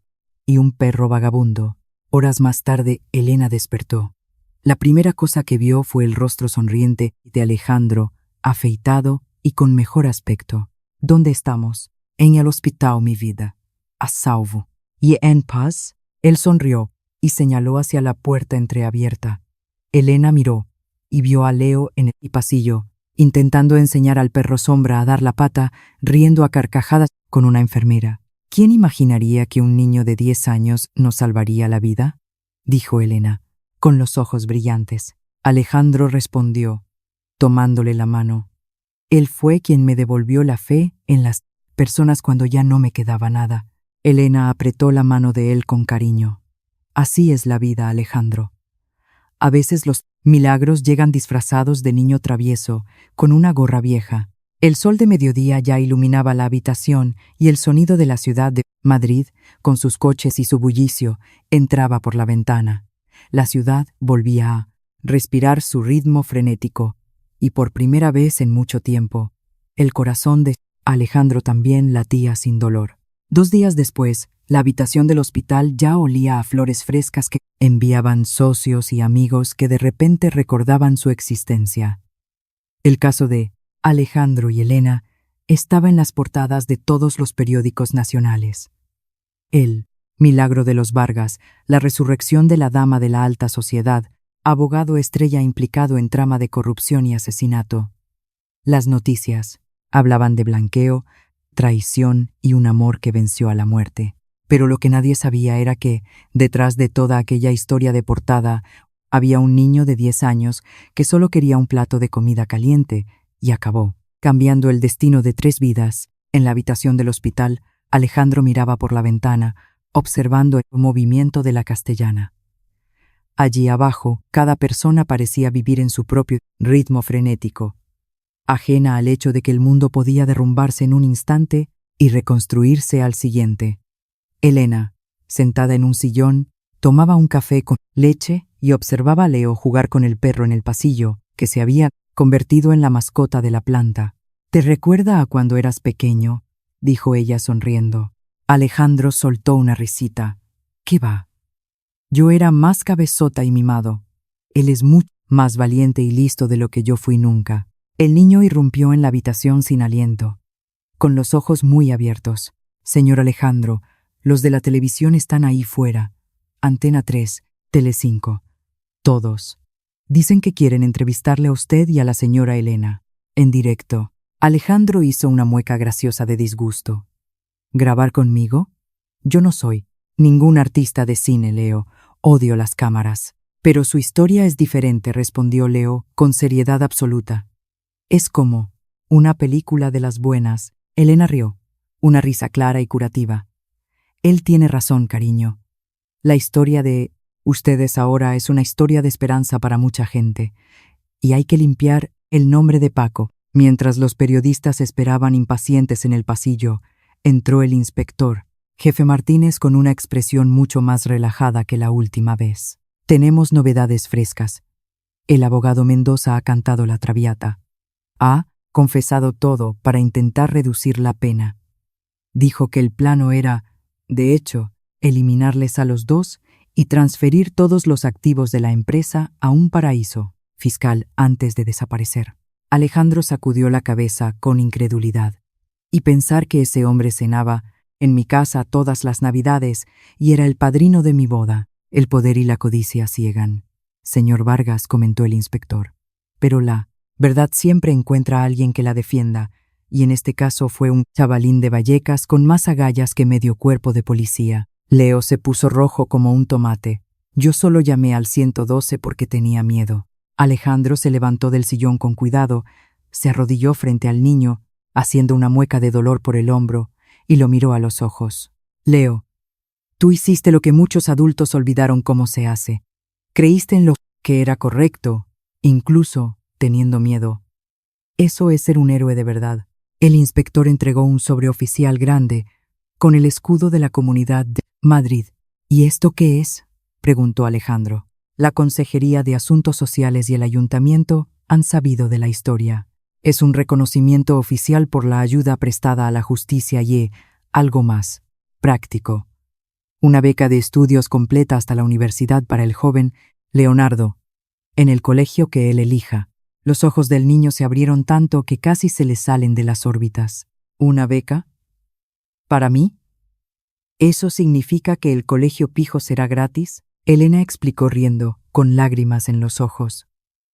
y un perro vagabundo. Horas más tarde, Elena despertó. La primera cosa que vio fue el rostro sonriente de Alejandro, afeitado y con mejor aspecto. ¿Dónde estamos? En el hospital, mi vida. A salvo. ¿Y en paz? Él sonrió y señaló hacia la puerta entreabierta. Elena miró y vio a Leo en el pasillo, intentando enseñar al perro sombra a dar la pata, riendo a carcajadas con una enfermera. ¿Quién imaginaría que un niño de 10 años nos salvaría la vida?, dijo Elena, con los ojos brillantes. Alejandro respondió, tomándole la mano. Él fue quien me devolvió la fe en las personas cuando ya no me quedaba nada. Elena apretó la mano de él con cariño. Así es la vida, Alejandro. A veces los milagros llegan disfrazados de niño travieso, con una gorra vieja. El sol de mediodía ya iluminaba la habitación y el sonido de la ciudad de Madrid, con sus coches y su bullicio, entraba por la ventana. La ciudad volvía a respirar su ritmo frenético, y por primera vez en mucho tiempo, el corazón de Alejandro también latía sin dolor. 2 días después, la habitación del hospital ya olía a flores frescas que enviaban socios y amigos que de repente recordaban su existencia. El caso de Alejandro y Elena estaba en las portadas de todos los periódicos nacionales. El milagro de los Vargas, la resurrección de la dama de la alta sociedad, abogado estrella implicado en trama de corrupción y asesinato. Las noticias hablaban de blanqueo, traición y un amor que venció a la muerte. Pero lo que nadie sabía era que, detrás de toda aquella historia de portada, había un niño de 10 años que solo quería un plato de comida caliente y acabó cambiando el destino de 3 vidas. En la habitación del hospital, Alejandro miraba por la ventana, observando el movimiento de la Castellana. Allí abajo, cada persona parecía vivir en su propio ritmo frenético, ajena al hecho de que el mundo podía derrumbarse en un instante y reconstruirse al siguiente. Elena, sentada en un sillón, tomaba un café con leche y observaba a Leo jugar con el perro en el pasillo, que se había convertido en la mascota de la planta. «¿Te recuerda a cuando eras pequeño?», dijo ella sonriendo. Alejandro soltó una risita. «¿Qué va? Yo era más cabezota y mimado. Él es mucho más valiente y listo de lo que yo fui nunca». El niño irrumpió en la habitación sin aliento, con los ojos muy abiertos. «Señor Alejandro, los de la televisión están ahí fuera. Antena 3, Telecinco. Todos. Dicen que quieren entrevistarle a usted y a la señora Elena. En directo». Alejandro hizo una mueca graciosa de disgusto. «¿Grabar conmigo? Yo no soy ningún artista de cine, Leo. Odio las cámaras». «Pero su historia es diferente», respondió Leo con seriedad absoluta. «Es como una película de las buenas». Elena rió, una risa clara y curativa. «Él tiene razón, cariño. La historia de ustedes ahora es una historia de esperanza para mucha gente, y hay que limpiar el nombre de Paco». Mientras los periodistas esperaban impacientes en el pasillo, entró el inspector, jefe Martínez, con una expresión mucho más relajada que la última vez. «Tenemos novedades frescas. El abogado Mendoza ha cantado la traviata. Ha confesado todo para intentar reducir la pena. Dijo que el plano era, de hecho, eliminarles a los dos y transferir todos los activos de la empresa a un paraíso fiscal antes de desaparecer». Alejandro sacudió la cabeza con incredulidad. «Y pensar que ese hombre cenaba en mi casa todas las Navidades y era el padrino de mi boda». «El poder y la codicia ciegan, señor Vargas», comentó el inspector. «Pero la verdad siempre encuentra a alguien que la defienda, y en este caso fue un chavalín de Vallecas con más agallas que medio cuerpo de policía». Leo se puso rojo como un tomate. «Yo solo llamé al 112 porque tenía miedo». Alejandro se levantó del sillón con cuidado, se arrodilló frente al niño, haciendo una mueca de dolor por el hombro, y lo miró a los ojos. «Leo, tú hiciste lo que muchos adultos olvidaron cómo se hace. Creíste en lo que era correcto, incluso teniendo miedo. Eso es ser un héroe de verdad». El inspector entregó un sobreoficial grande, con el escudo de la Comunidad de Madrid. «¿Y esto qué es?». preguntó Alejandro. La Consejería de Asuntos Sociales y el Ayuntamiento han sabido de la historia. Es un reconocimiento oficial por la ayuda prestada a la justicia y algo más, práctico. Una beca de estudios completa hasta la universidad para el joven Leonardo, en el colegio que él elija. Los ojos del niño se abrieron tanto que casi se le salen de las órbitas. ¿Una beca? ¿Para mí? ¿Eso significa que el colegio Pijo será gratis? Elena explicó riendo, con lágrimas en los ojos.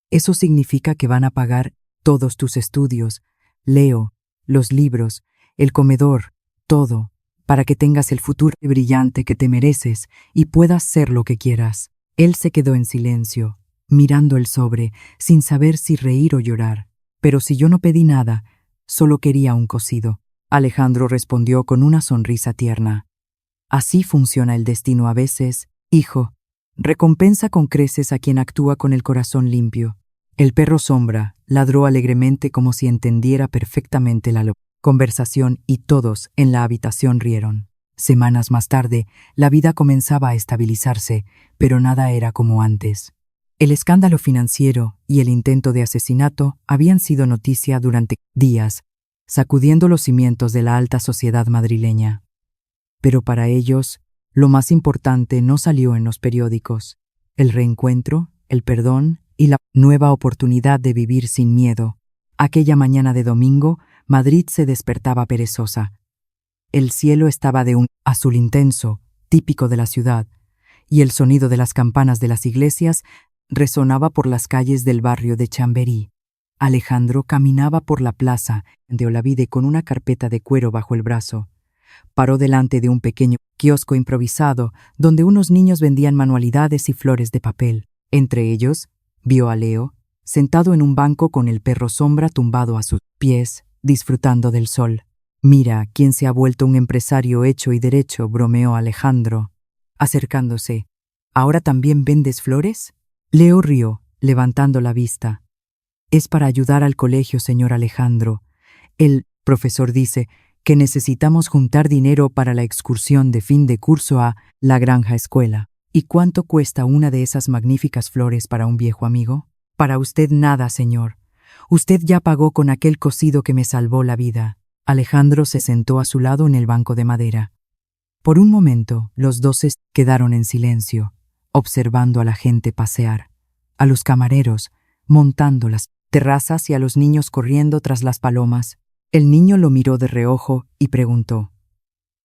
Eso significa que van a pagar todos tus estudios, Leo, los libros, el comedor, todo, para que tengas el futuro brillante que te mereces y puedas ser lo que quieras. Él se quedó en silencio, mirando el sobre, sin saber si reír o llorar. Pero si yo no pedí nada, solo quería un cocido. Alejandro respondió con una sonrisa tierna. Así funciona el destino a veces, hijo. Recompensa con creces a quien actúa con el corazón limpio. El perro Sombra ladró alegremente como si entendiera perfectamente la conversación y todos en la habitación rieron. Semanas más tarde, la vida comenzaba a estabilizarse, pero nada era como antes. El escándalo financiero y el intento de asesinato habían sido noticia durante días, sacudiendo los cimientos de la alta sociedad madrileña. Pero para ellos, lo más importante no salió en los periódicos. El reencuentro, el perdón y la nueva oportunidad de vivir sin miedo. Aquella mañana de domingo, Madrid se despertaba perezosa. El cielo estaba de un azul intenso, típico de la ciudad, y el sonido de las campanas de las iglesias resonaba por las calles del barrio de Chamberí. Alejandro caminaba por la plaza de Olavide con una carpeta de cuero bajo el brazo. Paró delante de un pequeño kiosco improvisado donde unos niños vendían manualidades y flores de papel. Entre ellos, vio a Leo, sentado en un banco con el perro Sombra tumbado a sus pies, disfrutando del sol. Mira, quién se ha vuelto un empresario hecho y derecho, bromeó Alejandro, acercándose. ¿Ahora también vendes flores? Leo rió, levantando la vista. Es para ayudar al colegio, señor Alejandro. El profesor dice que necesitamos juntar dinero para la excursión de fin de curso a la granja escuela. ¿Y cuánto cuesta una de esas magníficas flores para un viejo amigo? Para usted nada, señor. Usted ya pagó con aquel cocido que me salvó la vida. Alejandro se sentó a su lado en el banco de madera. Por un momento, los dos se quedaron en silencio, observando a la gente pasear, a los camareros montando las terrazas y a los niños corriendo tras las palomas. El niño lo miró de reojo y preguntó: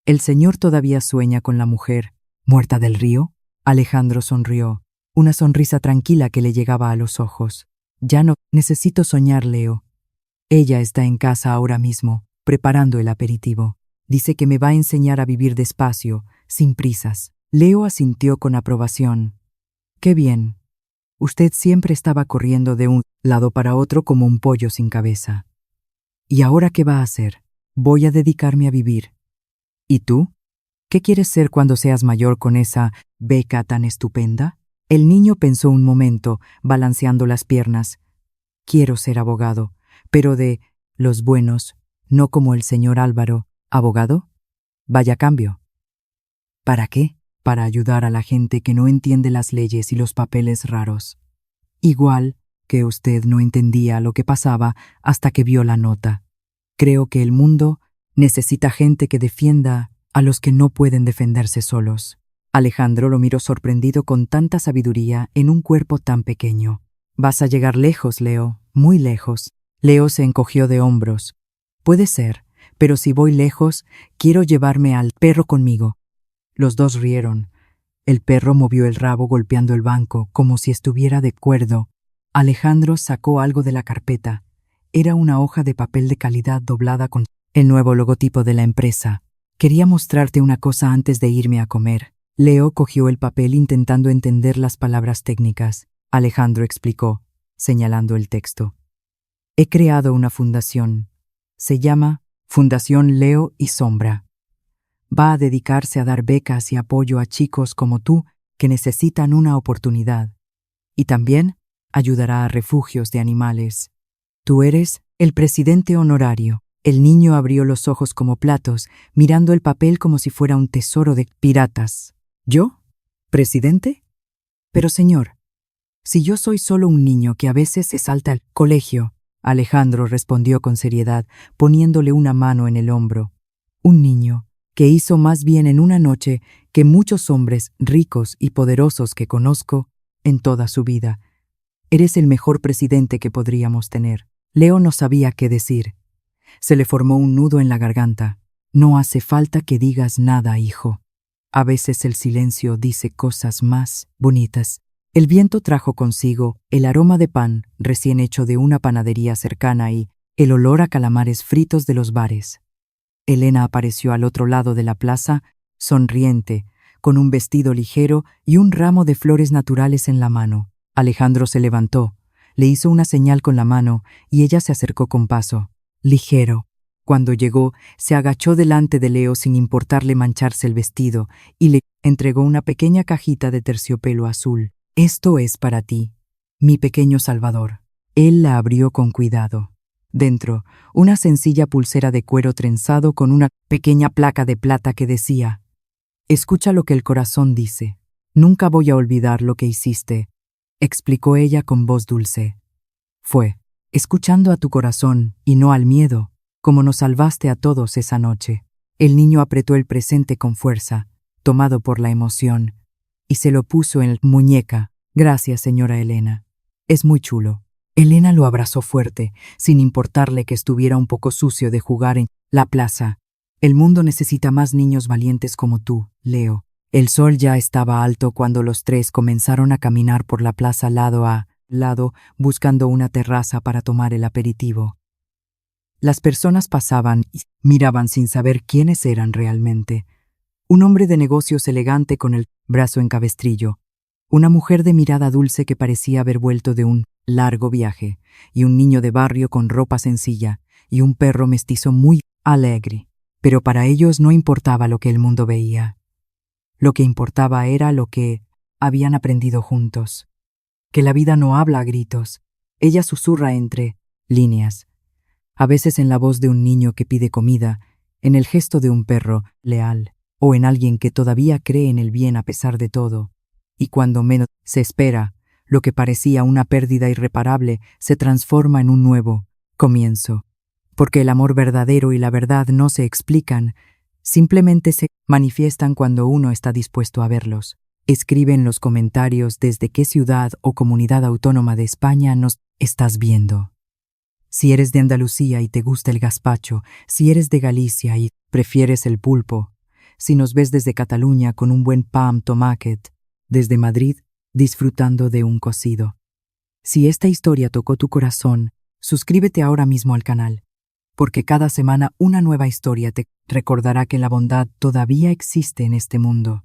¿El señor todavía sueña con la mujer muerta del río? Alejandro sonrió, una sonrisa tranquila que le llegaba a los ojos. Ya no necesito soñar, Leo. Ella está en casa ahora mismo, preparando el aperitivo. Dice que me va a enseñar a vivir despacio, sin prisas. Leo asintió con aprobación. Qué bien. Usted siempre estaba corriendo de un lado para otro como un pollo sin cabeza. ¿Y ahora qué va a hacer? Voy a dedicarme a vivir. ¿Y tú? ¿Qué quieres ser cuando seas mayor con esa beca tan estupenda? El niño pensó un momento, balanceando las piernas. Quiero ser abogado, pero de los buenos, no como el señor Álvaro. ¿Abogado? Vaya cambio. ¿Para qué? Para ayudar a la gente que no entiende las leyes y los papeles raros. Igual que usted no entendía lo que pasaba hasta que vio la nota. Creo que el mundo necesita gente que defienda a los que no pueden defenderse solos. Alejandro lo miró sorprendido con tanta sabiduría en un cuerpo tan pequeño. Vas a llegar lejos, Leo, muy lejos. Leo se encogió de hombros. Puede ser, pero si voy lejos, quiero llevarme al perro conmigo. Los dos rieron. El perro movió el rabo golpeando el banco, como si estuviera de acuerdo. Alejandro sacó algo de la carpeta. Era una hoja de papel de calidad doblada con el nuevo logotipo de la empresa. Quería mostrarte una cosa antes de irme a comer. Leo cogió el papel intentando entender las palabras técnicas. Alejandro explicó, señalando el texto. He creado una fundación. Se llama Fundación Leo y Sombra. Va a dedicarse a dar becas y apoyo a chicos como tú que necesitan una oportunidad. Y también ayudará a refugios de animales. Tú eres el presidente honorario. El niño abrió los ojos como platos, mirando el papel como si fuera un tesoro de piratas. ¿Yo? ¿Presidente? Pero señor, si yo soy solo un niño que a veces se salta al colegio, Alejandro respondió con seriedad, poniéndole una mano en el hombro. Un niño que hizo más bien en una noche que muchos hombres ricos y poderosos que conozco en toda su vida. Eres el mejor presidente que podríamos tener. Leo no sabía qué decir. Se le formó un nudo en la garganta. No hace falta que digas nada, hijo. A veces el silencio dice cosas más bonitas. El viento trajo consigo el aroma de pan recién hecho de una panadería cercana y el olor a calamares fritos de los bares. Elena apareció al otro lado de la plaza, sonriente, con un vestido ligero y un ramo de flores naturales en la mano. Alejandro se levantó, le hizo una señal con la mano y ella se acercó con paso ligero. Cuando llegó, se agachó delante de Leo sin importarle mancharse el vestido y le entregó una pequeña cajita de terciopelo azul. Esto es para ti, mi pequeño Salvador. Él la abrió con cuidado. Dentro, una sencilla pulsera de cuero trenzado con una pequeña placa de plata que decía: «Escucha lo que el corazón dice. Nunca voy a olvidar lo que hiciste», explicó ella con voz dulce. «Fue escuchando a tu corazón y no al miedo, como nos salvaste a todos esa noche». El niño apretó el presente con fuerza, tomado por la emoción, y se lo puso en la muñeca. «Gracias, señora Elena. Es muy chulo». Elena lo abrazó fuerte, sin importarle que estuviera un poco sucio de jugar en la plaza. «El mundo necesita más niños valientes como tú, Leo». El sol ya estaba alto cuando los tres comenzaron a caminar por la plaza lado a lado, buscando una terraza para tomar el aperitivo. Las personas pasaban y miraban sin saber quiénes eran realmente. Un hombre de negocios elegante con el brazo en cabestrillo, una mujer de mirada dulce que parecía haber vuelto de un largo viaje, y un niño de barrio con ropa sencilla, y un perro mestizo muy alegre. Pero para ellos no importaba lo que el mundo veía. Lo que importaba era lo que habían aprendido juntos. Que la vida no habla a gritos. Ella susurra entre líneas. A veces en la voz de un niño que pide comida, en el gesto de un perro leal, o en alguien que todavía cree en el bien a pesar de todo. Y cuando menos se espera, lo que parecía una pérdida irreparable se transforma en un nuevo comienzo. Porque el amor verdadero y la verdad no se explican, simplemente se manifiestan cuando uno está dispuesto a verlos. Escribe en los comentarios desde qué ciudad o comunidad autónoma de España nos estás viendo. Si eres de Andalucía y te gusta el gazpacho, si eres de Galicia y prefieres el pulpo, si nos ves desde Cataluña con un buen pan tomàquet, desde Madrid disfrutando de un cocido. Si esta historia tocó tu corazón, suscríbete ahora mismo al canal, porque cada semana una nueva historia te recordará que la bondad todavía existe en este mundo.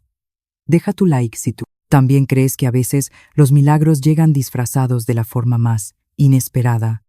Deja tu like si tú también crees que a veces los milagros llegan disfrazados de la forma más inesperada.